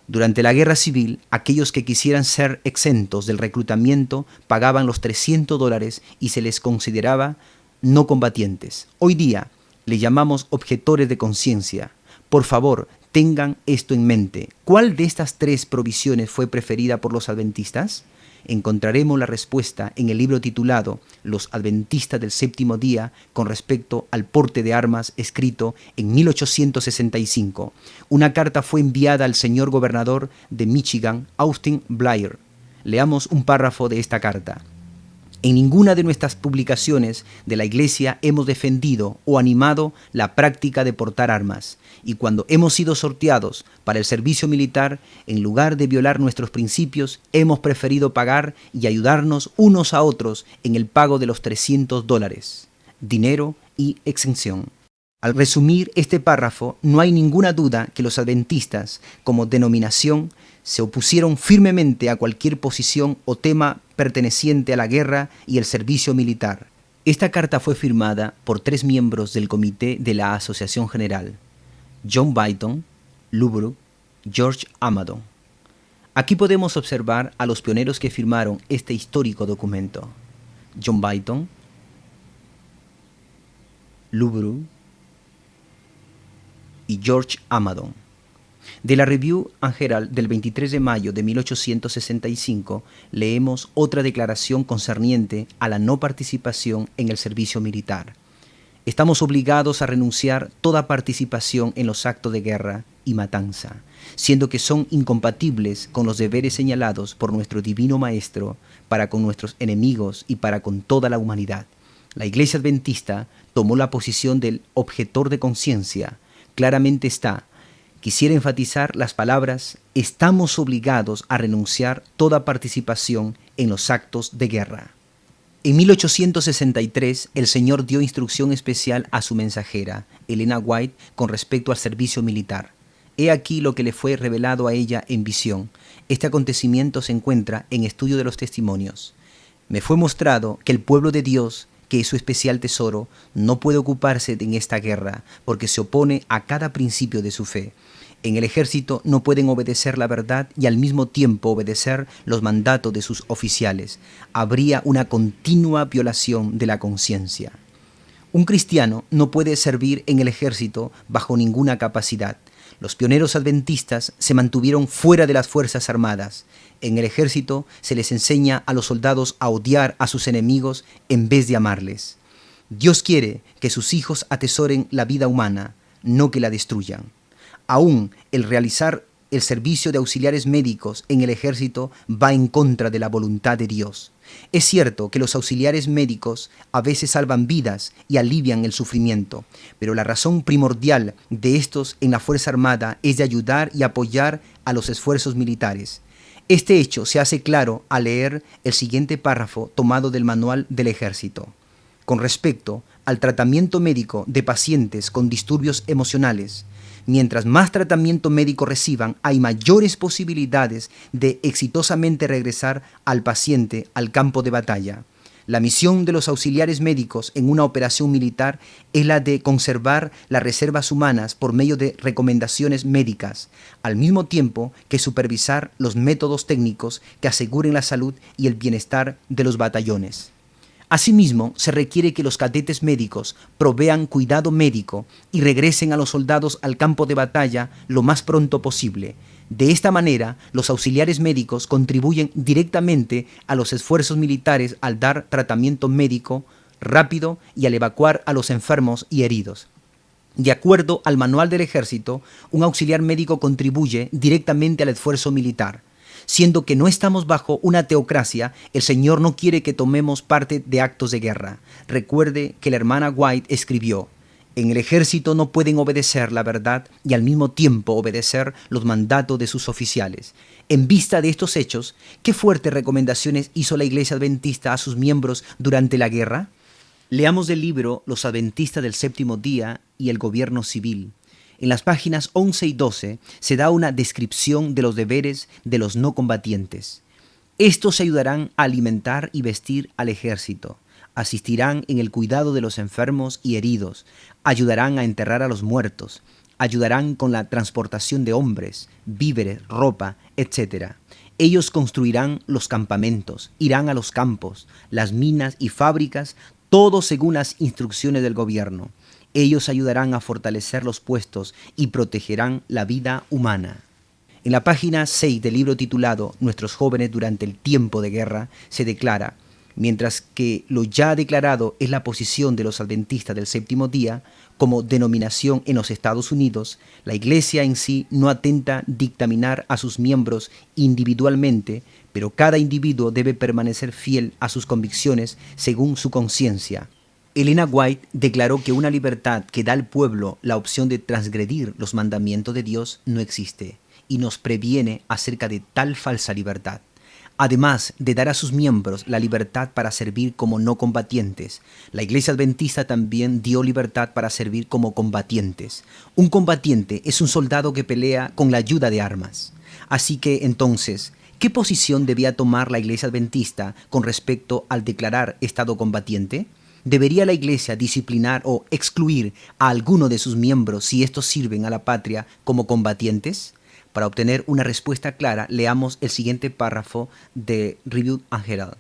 Durante la guerra civil, aquellos que quisieran ser exentos del reclutamiento pagaban los $300 y se les consideraba no combatientes. Hoy día le llamamos objetores de conciencia. Por favor, tengan esto en mente. ¿Cuál de estas tres provisiones fue preferida por los adventistas? Encontraremos la respuesta en el libro titulado Los Adventistas del Séptimo Día con respecto al porte de armas, escrito en 1865. Una carta fue enviada al señor gobernador de Michigan, Austin Blair. Leamos un párrafo de esta carta. En ninguna de nuestras publicaciones de la Iglesia hemos defendido o animado la práctica de portar armas, y cuando hemos sido sorteados para el servicio militar, en lugar de violar nuestros principios, hemos preferido pagar y ayudarnos unos a otros en el pago de los $300, dinero y exención. Al resumir este párrafo, no hay ninguna duda que los adventistas, como denominación, se opusieron firmemente a cualquier posición o tema perteneciente a la guerra y el servicio militar. Esta carta fue firmada por 3 miembros del comité de la Asociación General: John Byton, Lou Brook, George Amado. Aquí podemos observar a los pioneros que firmaron este histórico documento: John Byton, Lou Brook y George Amado. De la Review and Herald del 23 de mayo de 1865 leemos otra declaración concerniente a la no participación en el servicio militar. Estamos obligados a renunciar toda participación en los actos de guerra y matanza, siendo que son incompatibles con los deberes señalados por nuestro Divino Maestro para con nuestros enemigos y para con toda la humanidad. La Iglesia Adventista tomó la posición del objetor de conciencia. Claramente está. Quisiera enfatizar las palabras: estamos obligados a renunciar toda participación en los actos de guerra. En 1863, el Señor dio instrucción especial a su mensajera, Elena White, con respecto al servicio militar. He aquí lo que le fue revelado a ella en visión. Este acontecimiento se encuentra en Estudio de los Testimonios. Me fue mostrado que el pueblo de Dios, que es su especial tesoro, no puede ocuparse en esta guerra, porque se opone a cada principio de su fe. En el ejército no pueden obedecer la verdad y al mismo tiempo obedecer los mandatos de sus oficiales. Habría una continua violación de la conciencia. Un cristiano no puede servir en el ejército bajo ninguna capacidad. Los pioneros adventistas se mantuvieron fuera de las fuerzas armadas. En el ejército se les enseña a los soldados a odiar a sus enemigos en vez de amarles. Dios quiere que sus hijos atesoren la vida humana, no que la destruyan. Aún el realizar el servicio de auxiliares médicos en el ejército va en contra de la voluntad de Dios. Es cierto que los auxiliares médicos a veces salvan vidas y alivian el sufrimiento, pero la razón primordial de estos en la Fuerza Armada es de ayudar y apoyar a los esfuerzos militares. Este hecho se hace claro al leer el siguiente párrafo tomado del Manual del Ejército. Con respecto al tratamiento médico de pacientes con disturbios emocionales, mientras más tratamiento médico reciban, hay mayores posibilidades de exitosamente regresar al paciente al campo de batalla. La misión de los auxiliares médicos en una operación militar es la de conservar las reservas humanas por medio de recomendaciones médicas, al mismo tiempo que supervisar los métodos técnicos que aseguren la salud y el bienestar de los batallones. Asimismo, se requiere que los cadetes médicos provean cuidado médico y regresen a los soldados al campo de batalla lo más pronto posible. De esta manera, los auxiliares médicos contribuyen directamente a los esfuerzos militares al dar tratamiento médico rápido y al evacuar a los enfermos y heridos. De acuerdo al Manual del Ejército, un auxiliar médico contribuye directamente al esfuerzo militar. Siendo que no estamos bajo una teocracia, el Señor no quiere que tomemos parte de actos de guerra. Recuerde que la hermana White escribió: en el ejército no pueden obedecer la verdad y al mismo tiempo obedecer los mandatos de sus oficiales. En vista de estos hechos, ¿qué fuertes recomendaciones hizo la Iglesia Adventista a sus miembros durante la guerra? Leamos del libro Los Adventistas del Séptimo Día y el Gobierno Civil. En las páginas 11 y 12 se da una descripción de los deberes de los no combatientes. Estos ayudarán a alimentar y vestir al ejército, asistirán en el cuidado de los enfermos y heridos, ayudarán a enterrar a los muertos, ayudarán con la transportación de hombres, víveres, ropa, etc. Ellos construirán los campamentos, irán a los campos, las minas y fábricas, todo según las instrucciones del gobierno. Ellos ayudarán a fortalecer los puestos y protegerán la vida humana. En la página 6 del libro titulado Nuestros jóvenes durante el tiempo de guerra se declara: mientras que lo ya declarado es la posición de los adventistas del séptimo día como denominación en los Estados Unidos, la Iglesia en sí no atenta dictaminar a sus miembros individualmente, pero cada individuo debe permanecer fiel a sus convicciones según su conciencia. Elena White declaró que una libertad que da al pueblo la opción de transgredir los mandamientos de Dios no existe, y nos previene acerca de tal falsa libertad. Además de dar a sus miembros la libertad para servir como no combatientes, la Iglesia Adventista también dio libertad para servir como combatientes. Un combatiente es un soldado que pelea con la ayuda de armas. Así que entonces, ¿qué posición debía tomar la Iglesia Adventista con respecto al declarar estado combatiente? ¿Debería la Iglesia disciplinar o excluir a alguno de sus miembros si estos sirven a la patria como combatientes? Para obtener una respuesta clara, leamos el siguiente párrafo de Review and Herald.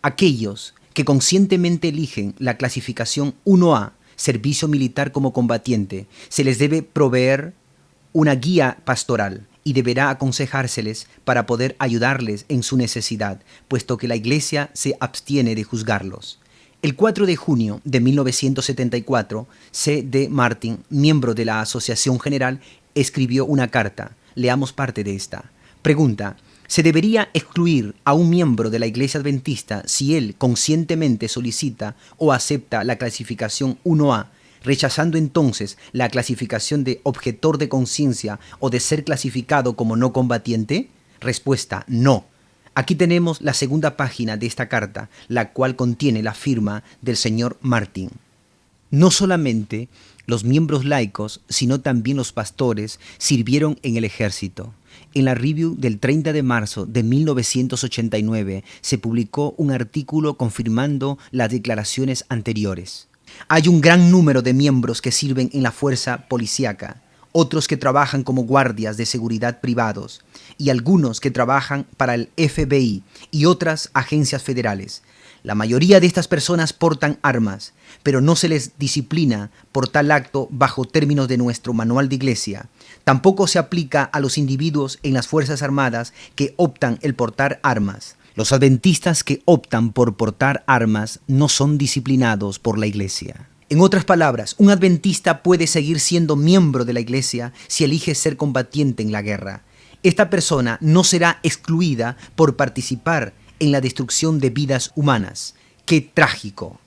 Aquellos que conscientemente eligen la clasificación 1A, servicio militar como combatiente, se les debe proveer una guía pastoral y deberá aconsejárseles para poder ayudarles en su necesidad, puesto que la Iglesia se abstiene de juzgarlos. El 4 de junio de 1974, C. D. Martin, miembro de la Asociación General, escribió una carta. Leamos parte de esta. Pregunta: ¿se debería excluir a un miembro de la Iglesia Adventista si él conscientemente solicita o acepta la clasificación 1A, rechazando entonces la clasificación de objetor de conciencia o de ser clasificado como no combatiente? Respuesta: no. Aquí tenemos la segunda página de esta carta, la cual contiene la firma del señor Martin. No solamente los miembros laicos, sino también los pastores sirvieron en el ejército. En la Review del 30 de marzo de 1989 se publicó un artículo confirmando las declaraciones anteriores. Hay un gran número de miembros que sirven en la fuerza policíaca, otros que trabajan como guardias de seguridad privados y algunos que trabajan para el FBI y otras agencias federales. La mayoría de estas personas portan armas, pero no se les disciplina por tal acto bajo términos de nuestro manual de iglesia. Tampoco se aplica a los individuos en las Fuerzas Armadas que optan el portar armas. Los adventistas que optan por portar armas no son disciplinados por la iglesia. En otras palabras, un adventista puede seguir siendo miembro de la iglesia si elige ser combatiente en la guerra. Esta persona no será excluida por participar en la destrucción de vidas humanas. ¡Qué trágico!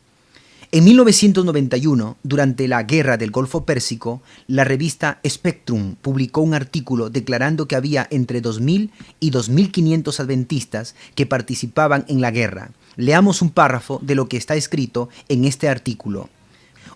En 1991, durante la Guerra del Golfo Pérsico, la revista Spectrum publicó un artículo declarando que había entre 2.000 y 2.500 adventistas que participaban en la guerra. Leamos un párrafo de lo que está escrito en este artículo.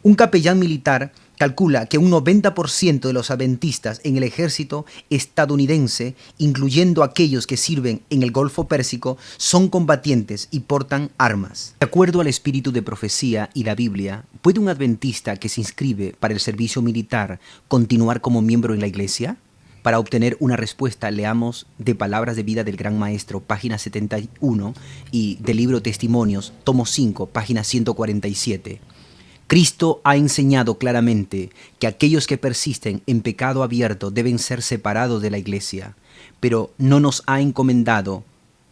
Un capellán militar calcula que un 90% de los adventistas en el ejército estadounidense, incluyendo aquellos que sirven en el Golfo Pérsico, son combatientes y portan armas. De acuerdo al espíritu de profecía y la Biblia, ¿puede un adventista que se inscribe para el servicio militar continuar como miembro en la iglesia? Para obtener una respuesta, leamos de Palabras de Vida del Gran Maestro, página 71, y del libro Testimonios, tomo 5, página 147. Cristo ha enseñado claramente que aquellos que persisten en pecado abierto deben ser separados de la iglesia, pero no nos ha encomendado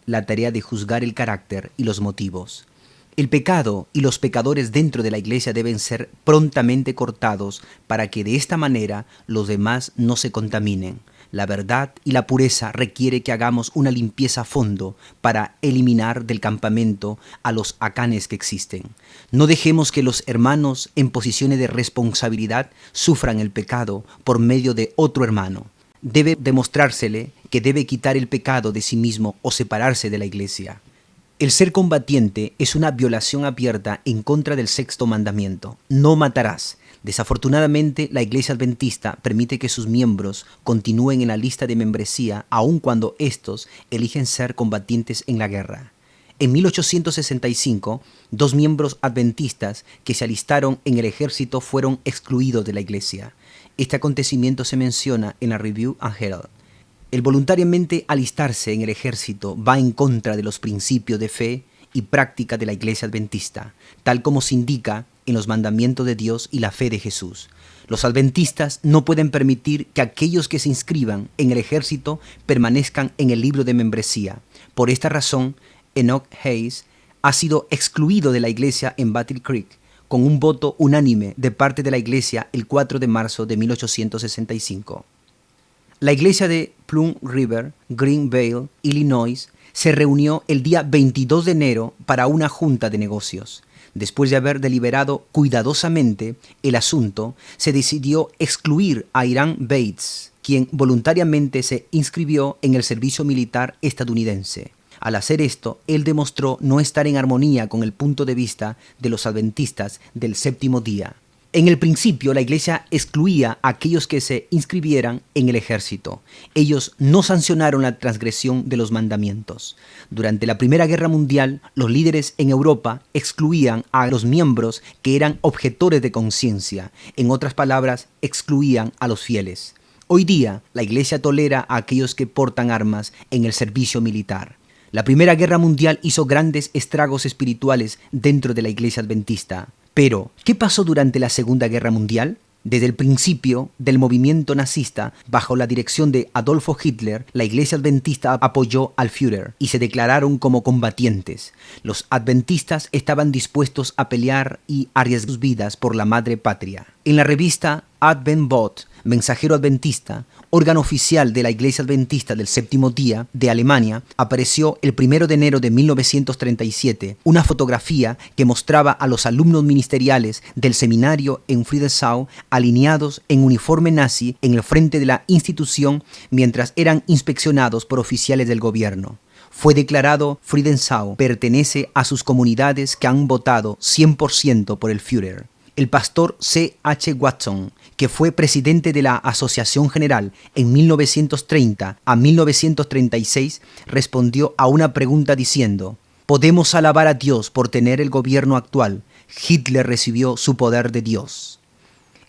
la tarea de juzgar el carácter y los motivos. El pecado y los pecadores dentro de la iglesia deben ser prontamente cortados para que de esta manera los demás no se contaminen. La verdad y la pureza requiere que hagamos una limpieza a fondo para eliminar del campamento a los acanes que existen. No dejemos que los hermanos en posiciones de responsabilidad sufran el pecado por medio de otro hermano. Debe demostrársele que debe quitar el pecado de sí mismo o separarse de la iglesia. El ser combatiente es una violación abierta en contra del sexto mandamiento. No matarás. Desafortunadamente, la Iglesia Adventista permite que sus miembros continúen en la lista de membresía aun cuando estos eligen ser combatientes en la guerra. En 1865, 2 miembros adventistas que se alistaron en el ejército fueron excluidos de la Iglesia. Este acontecimiento se menciona en la Review and Herald. El voluntariamente alistarse en el ejército va en contra de los principios de fe y práctica de la Iglesia Adventista, tal como se indica en los mandamientos de Dios y la fe de Jesús. Los adventistas no pueden permitir que aquellos que se inscriban en el ejército permanezcan en el libro de membresía. Por esta razón, Enoch Hayes ha sido excluido de la iglesia en Battle Creek con un voto unánime de parte de la iglesia el 4 de marzo de 1865. La iglesia de Plum River, Greenville, Illinois, se reunió el día 22 de enero para una junta de negocios. Después de haber deliberado cuidadosamente el asunto, se decidió excluir a Hiram Bates, quien voluntariamente se inscribió en el servicio militar estadounidense. Al hacer esto, él demostró no estar en armonía con el punto de vista de los adventistas del séptimo día. En el principio, la iglesia excluía a aquellos que se inscribieran en el ejército. Ellos no sancionaron la transgresión de los mandamientos. Durante la Primera Guerra Mundial, los líderes en Europa excluían a los miembros que eran objetores de conciencia. En otras palabras, excluían a los fieles. Hoy día, la iglesia tolera a aquellos que portan armas en el servicio militar. La Primera Guerra Mundial hizo grandes estragos espirituales dentro de la iglesia adventista. Pero, ¿qué pasó durante la Segunda Guerra Mundial? Desde el principio del movimiento nazista, bajo la dirección de Adolfo Hitler, la iglesia adventista apoyó al Führer y se declararon como combatientes. Los adventistas estaban dispuestos a pelear y arriesgar sus vidas por la madre patria. En la revista Adventblatt, Mensajero Adventista, órgano oficial de la Iglesia Adventista del Séptimo Día de Alemania, apareció el 1 de enero de 1937 una fotografía que mostraba a los alumnos ministeriales del seminario en Friedrichshain alineados en uniforme nazi en el frente de la institución mientras eran inspeccionados por oficiales del gobierno. Fue declarado Friedrichshain pertenece a sus comunidades que han votado 100% por el Führer. El pastor C. H. Watson, que fue presidente de la Asociación General en 1930 a 1936, respondió a una pregunta diciendo: «Podemos alabar a Dios por tener el gobierno actual. Hitler recibió su poder de Dios».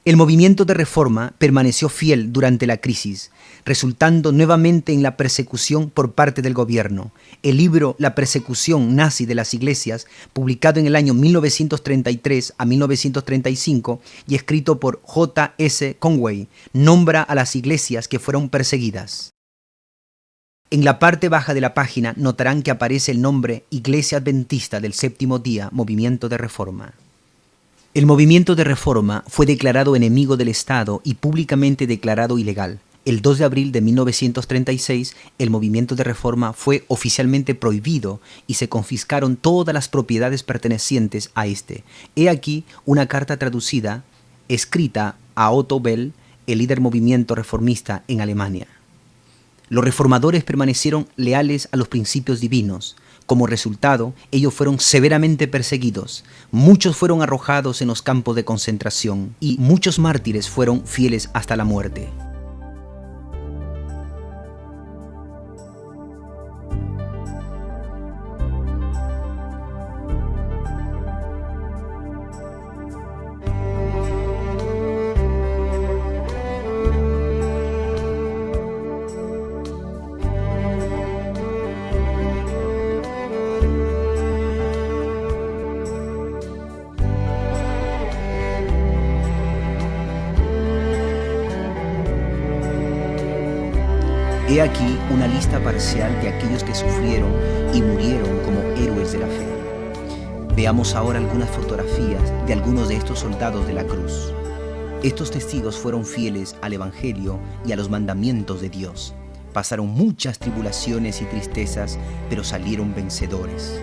El movimiento de reforma permaneció fiel durante la crisis, resultando nuevamente en la persecución por parte del gobierno. El libro La persecución nazi de las iglesias, publicado en el año 1933 a 1935 y escrito por J. S. Conway, nombra a las iglesias que fueron perseguidas. En la parte baja de la página notarán que aparece el nombre Iglesia Adventista del Séptimo Día, Movimiento de Reforma. El movimiento de reforma fue declarado enemigo del Estado y públicamente declarado ilegal. El 2 de abril de 1936, el movimiento de reforma fue oficialmente prohibido y se confiscaron todas las propiedades pertenecientes a este. He aquí una carta traducida, escrita a Otto Bell, el líder movimiento reformista en Alemania. Los reformadores permanecieron leales a los principios divinos. Como resultado, ellos fueron severamente perseguidos. Muchos fueron arrojados en los campos de concentración y muchos mártires fueron fieles hasta la muerte. He aquí una lista parcial de aquellos que sufrieron y murieron como héroes de la fe. Veamos ahora algunas fotografías de algunos de estos soldados de la cruz. Estos testigos fueron fieles al Evangelio y a los mandamientos de Dios. Pasaron muchas tribulaciones y tristezas, pero salieron vencedores.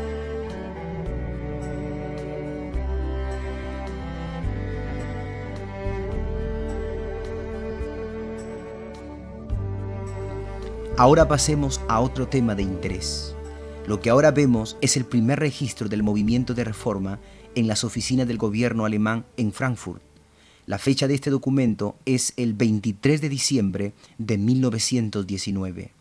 Ahora pasemos a otro tema de interés. Lo que ahora vemos es el primer registro del movimiento de reforma en las oficinas del gobierno alemán en Frankfurt. La fecha de este documento es el 23 de diciembre de 1919.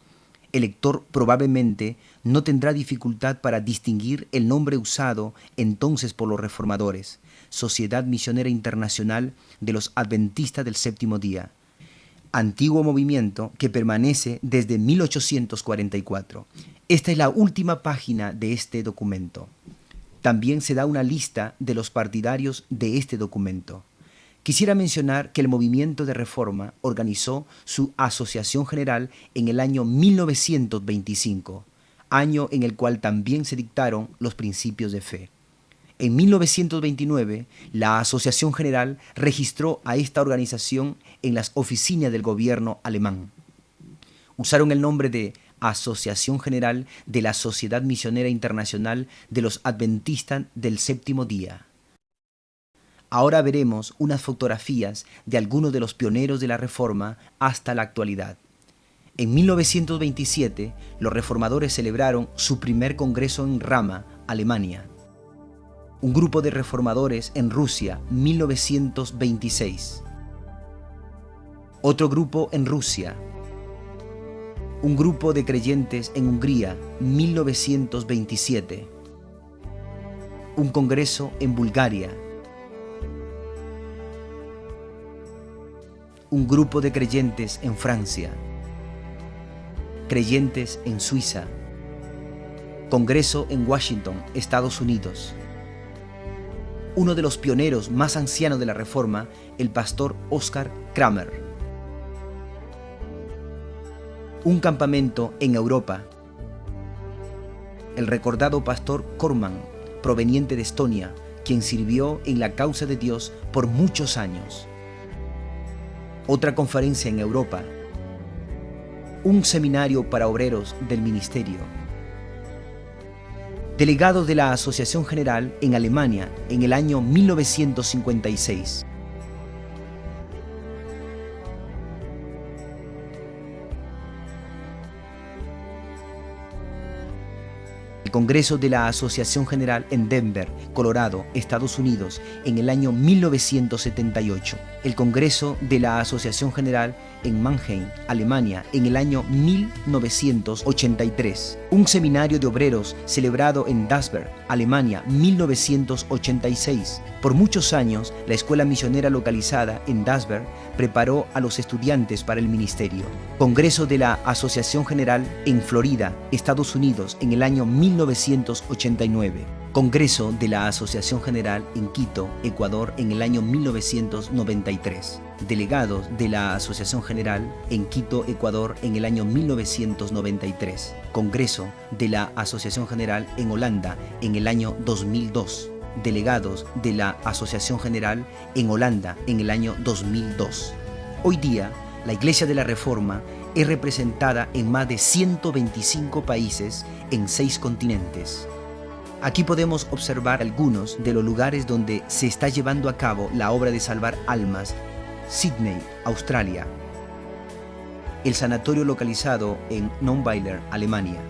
El lector probablemente no tendrá dificultad para distinguir el nombre usado entonces por los reformadores, Sociedad Misionera Internacional de los Adventistas del Séptimo Día, antiguo movimiento que permanece desde 1844. Esta es la última página de este documento. También se da una lista de los partidarios de este documento. Quisiera mencionar que el movimiento de reforma organizó su asociación general en el año 1925, año en el cual también se dictaron los principios de fe. En 1929, la Asociación General registró a esta organización en las oficinas del gobierno alemán. Usaron el nombre de Asociación General de la Sociedad Misionera Internacional de los Adventistas del Séptimo Día. Ahora veremos unas fotografías de algunos de los pioneros de la Reforma hasta la actualidad. En 1927, los reformadores celebraron su primer congreso en Rama, Alemania. Un grupo de reformadores en Rusia, 1926. Otro grupo en Rusia. Un grupo de creyentes en Hungría, 1927. Un congreso en Bulgaria. Un grupo de creyentes en Francia. Creyentes en Suiza. Congreso en Washington, Estados Unidos. Uno de los pioneros más ancianos de la Reforma, el pastor Oscar Kramer. Un campamento en Europa. El recordado pastor Korman, proveniente de Estonia, quien sirvió en la causa de Dios por muchos años. Otra conferencia en Europa. Un seminario para obreros del ministerio. Delegados de la Asociación General en Alemania en el año 1956. El Congreso de la Asociación General en Denver, Colorado, Estados Unidos, en el año 1978. El Congreso de la Asociación General en Mannheim, Alemania, en el año 1983. Un seminario de obreros celebrado en Dasberg, Alemania, 1986. Por muchos años, la escuela misionera localizada en Dasberg preparó a los estudiantes para el ministerio. Congreso de la Asociación General en Florida, Estados Unidos, en el año 1989. Congreso de la Asociación General en Quito, Ecuador, en el año 1993. Delegados de la Asociación General en Quito, Ecuador, en el año 1993. Congreso de la Asociación General en Holanda, en el año 2002. Delegados de la Asociación General en Holanda, en el año 2002. Hoy día, la Iglesia de la Reforma es representada en más de 125 países en 6 continentes. Aquí podemos observar algunos de los lugares donde se está llevando a cabo la obra de salvar almas. Sydney, Australia. El sanatorio localizado en Nonnweiler, Alemania.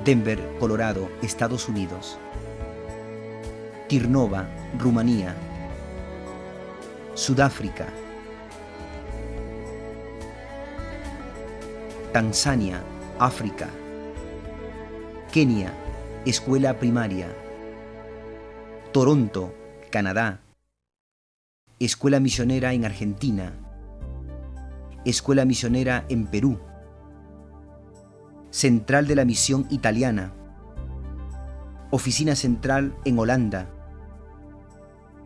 Denver, Colorado, Estados Unidos. Tirnova, Rumanía. Sudáfrica. Tanzania, África. Kenia, escuela primaria. Toronto, Canadá. Escuela misionera en Argentina. Escuela misionera en Perú. Central de la Misión Italiana. Oficina central en Holanda.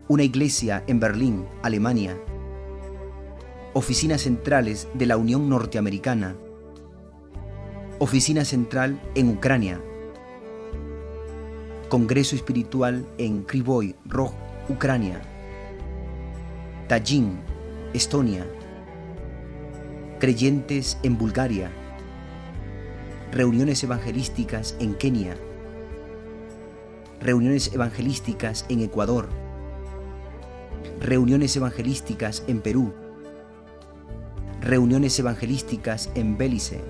Una iglesia en Berlín, Alemania. Oficinas centrales de la Unión Norteamericana. Oficina central en Ucrania. Congreso espiritual en Kryvyi Rog, Ucrania. Tallin, Estonia. Creyentes en Bulgaria. Reuniones evangelísticas en Kenia. Reuniones evangelísticas en Ecuador. Reuniones evangelísticas en Perú. Reuniones evangelísticas en Belice.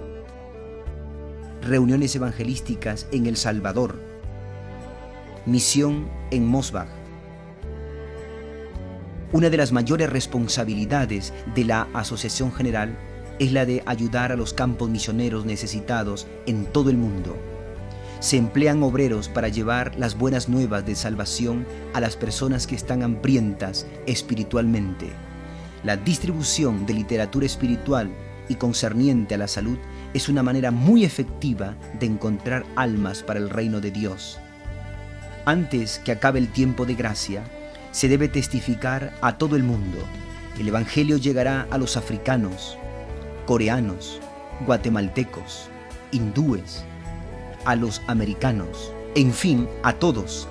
Reuniones evangelísticas en El Salvador. Misión en Mosbach. Una de las mayores responsabilidades de la Asociación General es la de ayudar a los campos misioneros necesitados en todo el mundo. Se emplean obreros para llevar las buenas nuevas de salvación a las personas que están hambrientas espiritualmente. La distribución de literatura espiritual y concerniente a la salud es una manera muy efectiva de encontrar almas para el reino de Dios. Antes que acabe el tiempo de gracia, se debe testificar a todo el mundo. El Evangelio llegará a los africanos, coreanos, guatemaltecos, hindúes, a los americanos, en fin, a todos.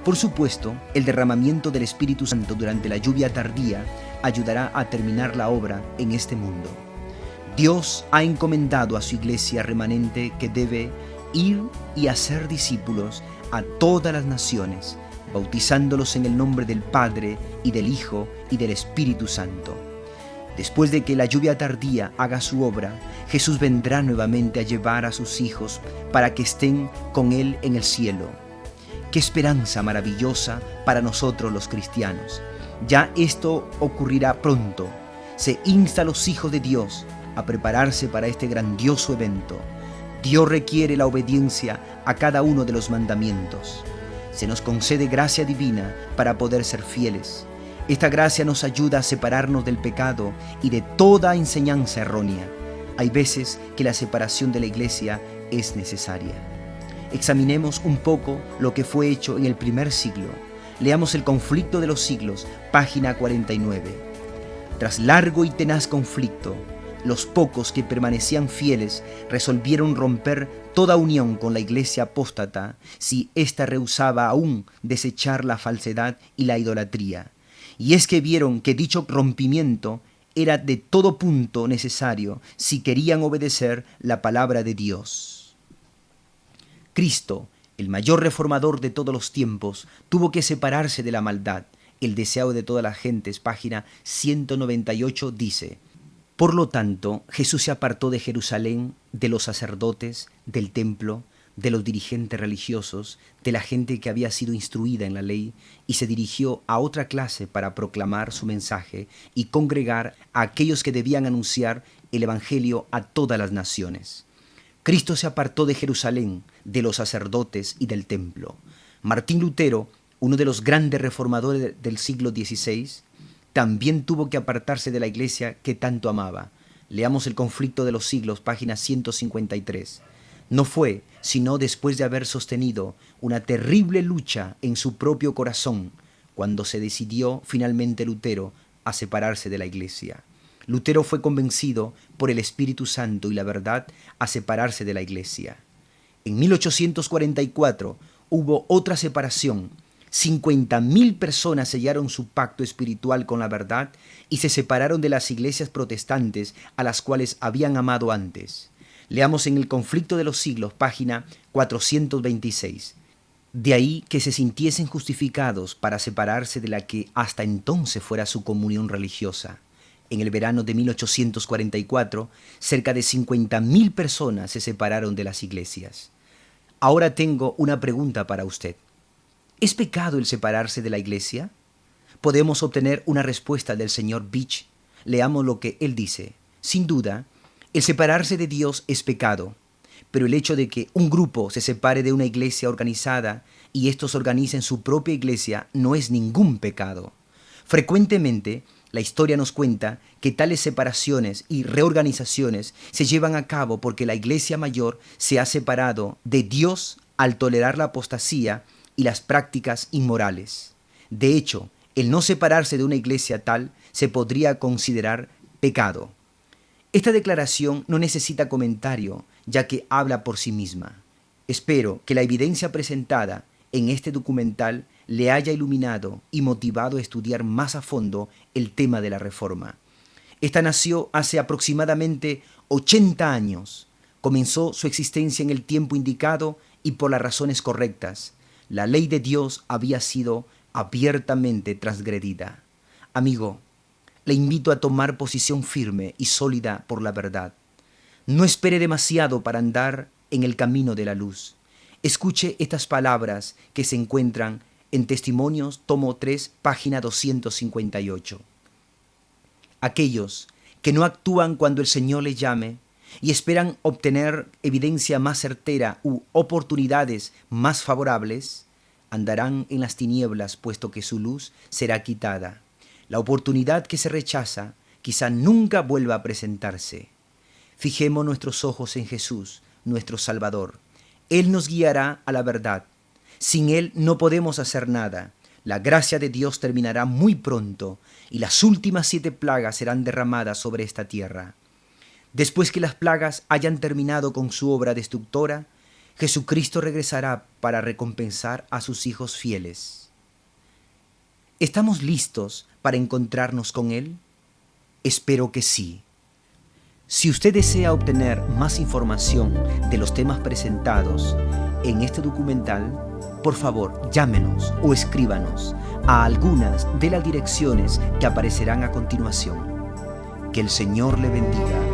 Por supuesto, el derramamiento del Espíritu Santo durante la lluvia tardía ayudará a terminar la obra en este mundo. Dios ha encomendado a su iglesia remanente que debe ir y hacer discípulos a todas las naciones, bautizándolos en el nombre del Padre y del Hijo y del Espíritu Santo. Después de que la lluvia tardía haga su obra, Jesús vendrá nuevamente a llevar a sus hijos para que estén con Él en el cielo. ¡Qué esperanza maravillosa para nosotros los cristianos! Ya esto ocurrirá pronto. Se insta a los hijos de Dios a prepararse para este grandioso evento. Dios requiere la obediencia a cada uno de los mandamientos. Se nos concede gracia divina para poder ser fieles. Esta gracia nos ayuda a separarnos del pecado y de toda enseñanza errónea. Hay veces que la separación de la iglesia es necesaria. Examinemos un poco lo que fue hecho en el primer siglo. Leamos El conflicto de los siglos, página 49. Tras largo y tenaz conflicto, los pocos que permanecían fieles resolvieron romper toda unión con la iglesia apóstata si ésta rehusaba aún desechar la falsedad y la idolatría. Y es que vieron que dicho rompimiento era de todo punto necesario si querían obedecer la palabra de Dios. Cristo, el mayor reformador de todos los tiempos, tuvo que separarse de la maldad. El deseo de todas las gentes, página 198, dice: por lo tanto, Jesús se apartó de Jerusalén, de los sacerdotes, del templo, de los dirigentes religiosos, de la gente que había sido instruida en la ley, y se dirigió a otra clase para proclamar su mensaje y congregar a aquellos que debían anunciar el Evangelio a todas las naciones. Cristo se apartó de Jerusalén, de los sacerdotes y del templo. Martín Lutero, uno de los grandes reformadores del siglo XVI, también tuvo que apartarse de la iglesia que tanto amaba. Leamos El conflicto de los siglos, página 153. No fue sino después de haber sostenido una terrible lucha en su propio corazón cuando se decidió finalmente Lutero a separarse de la iglesia. Lutero fue convencido por el Espíritu Santo y la verdad a separarse de la iglesia. En 1844 hubo otra separación. 50.000 personas sellaron su pacto espiritual con la verdad y se separaron de las iglesias protestantes a las cuales habían amado antes. Leamos en El conflicto de los siglos, página 426. De ahí que se sintiesen justificados para separarse de la que hasta entonces fuera su comunión religiosa. En el verano de 1844, cerca de 50.000 personas se separaron de las iglesias. Ahora tengo una pregunta para usted. ¿Es pecado el separarse de la iglesia? Podemos obtener una respuesta del señor Beach. Leamos lo que él dice. Sin duda, el separarse de Dios es pecado, pero el hecho de que un grupo se separe de una iglesia organizada y estos organicen su propia iglesia no es ningún pecado. Frecuentemente, la historia nos cuenta que tales separaciones y reorganizaciones se llevan a cabo porque la iglesia mayor se ha separado de Dios al tolerar la apostasía y las prácticas inmorales. De hecho, el no separarse de una iglesia tal se podría considerar pecado. Esta declaración no necesita comentario, ya que habla por sí misma. Espero que la evidencia presentada en este documental le haya iluminado y motivado a estudiar más a fondo el tema de la Reforma. Esta nació hace aproximadamente 80 años. Comenzó su existencia en el tiempo indicado y por las razones correctas. La ley de Dios había sido abiertamente transgredida. Amigo, le invito a tomar posición firme y sólida por la verdad. No espere demasiado para andar en el camino de la luz. Escuche estas palabras que se encuentran en Testimonios, tomo 3, página 258. Aquellos que no actúan cuando el Señor les llame y esperan obtener evidencia más certera u oportunidades más favorables, andarán en las tinieblas, puesto que su luz será quitada. La oportunidad que se rechaza quizá nunca vuelva a presentarse. Fijemos nuestros ojos en Jesús, nuestro Salvador. Él nos guiará a la verdad. Sin Él no podemos hacer nada. La gracia de Dios terminará muy pronto y las últimas 7 plagas serán derramadas sobre esta tierra. Después que las plagas hayan terminado con su obra destructora, Jesucristo regresará para recompensar a sus hijos fieles. ¿Estamos listos para encontrarnos con Él? Espero que sí. Si usted desea obtener más información de los temas presentados en este documental, por favor, llámenos o escríbanos a algunas de las direcciones que aparecerán a continuación. Que el Señor le bendiga.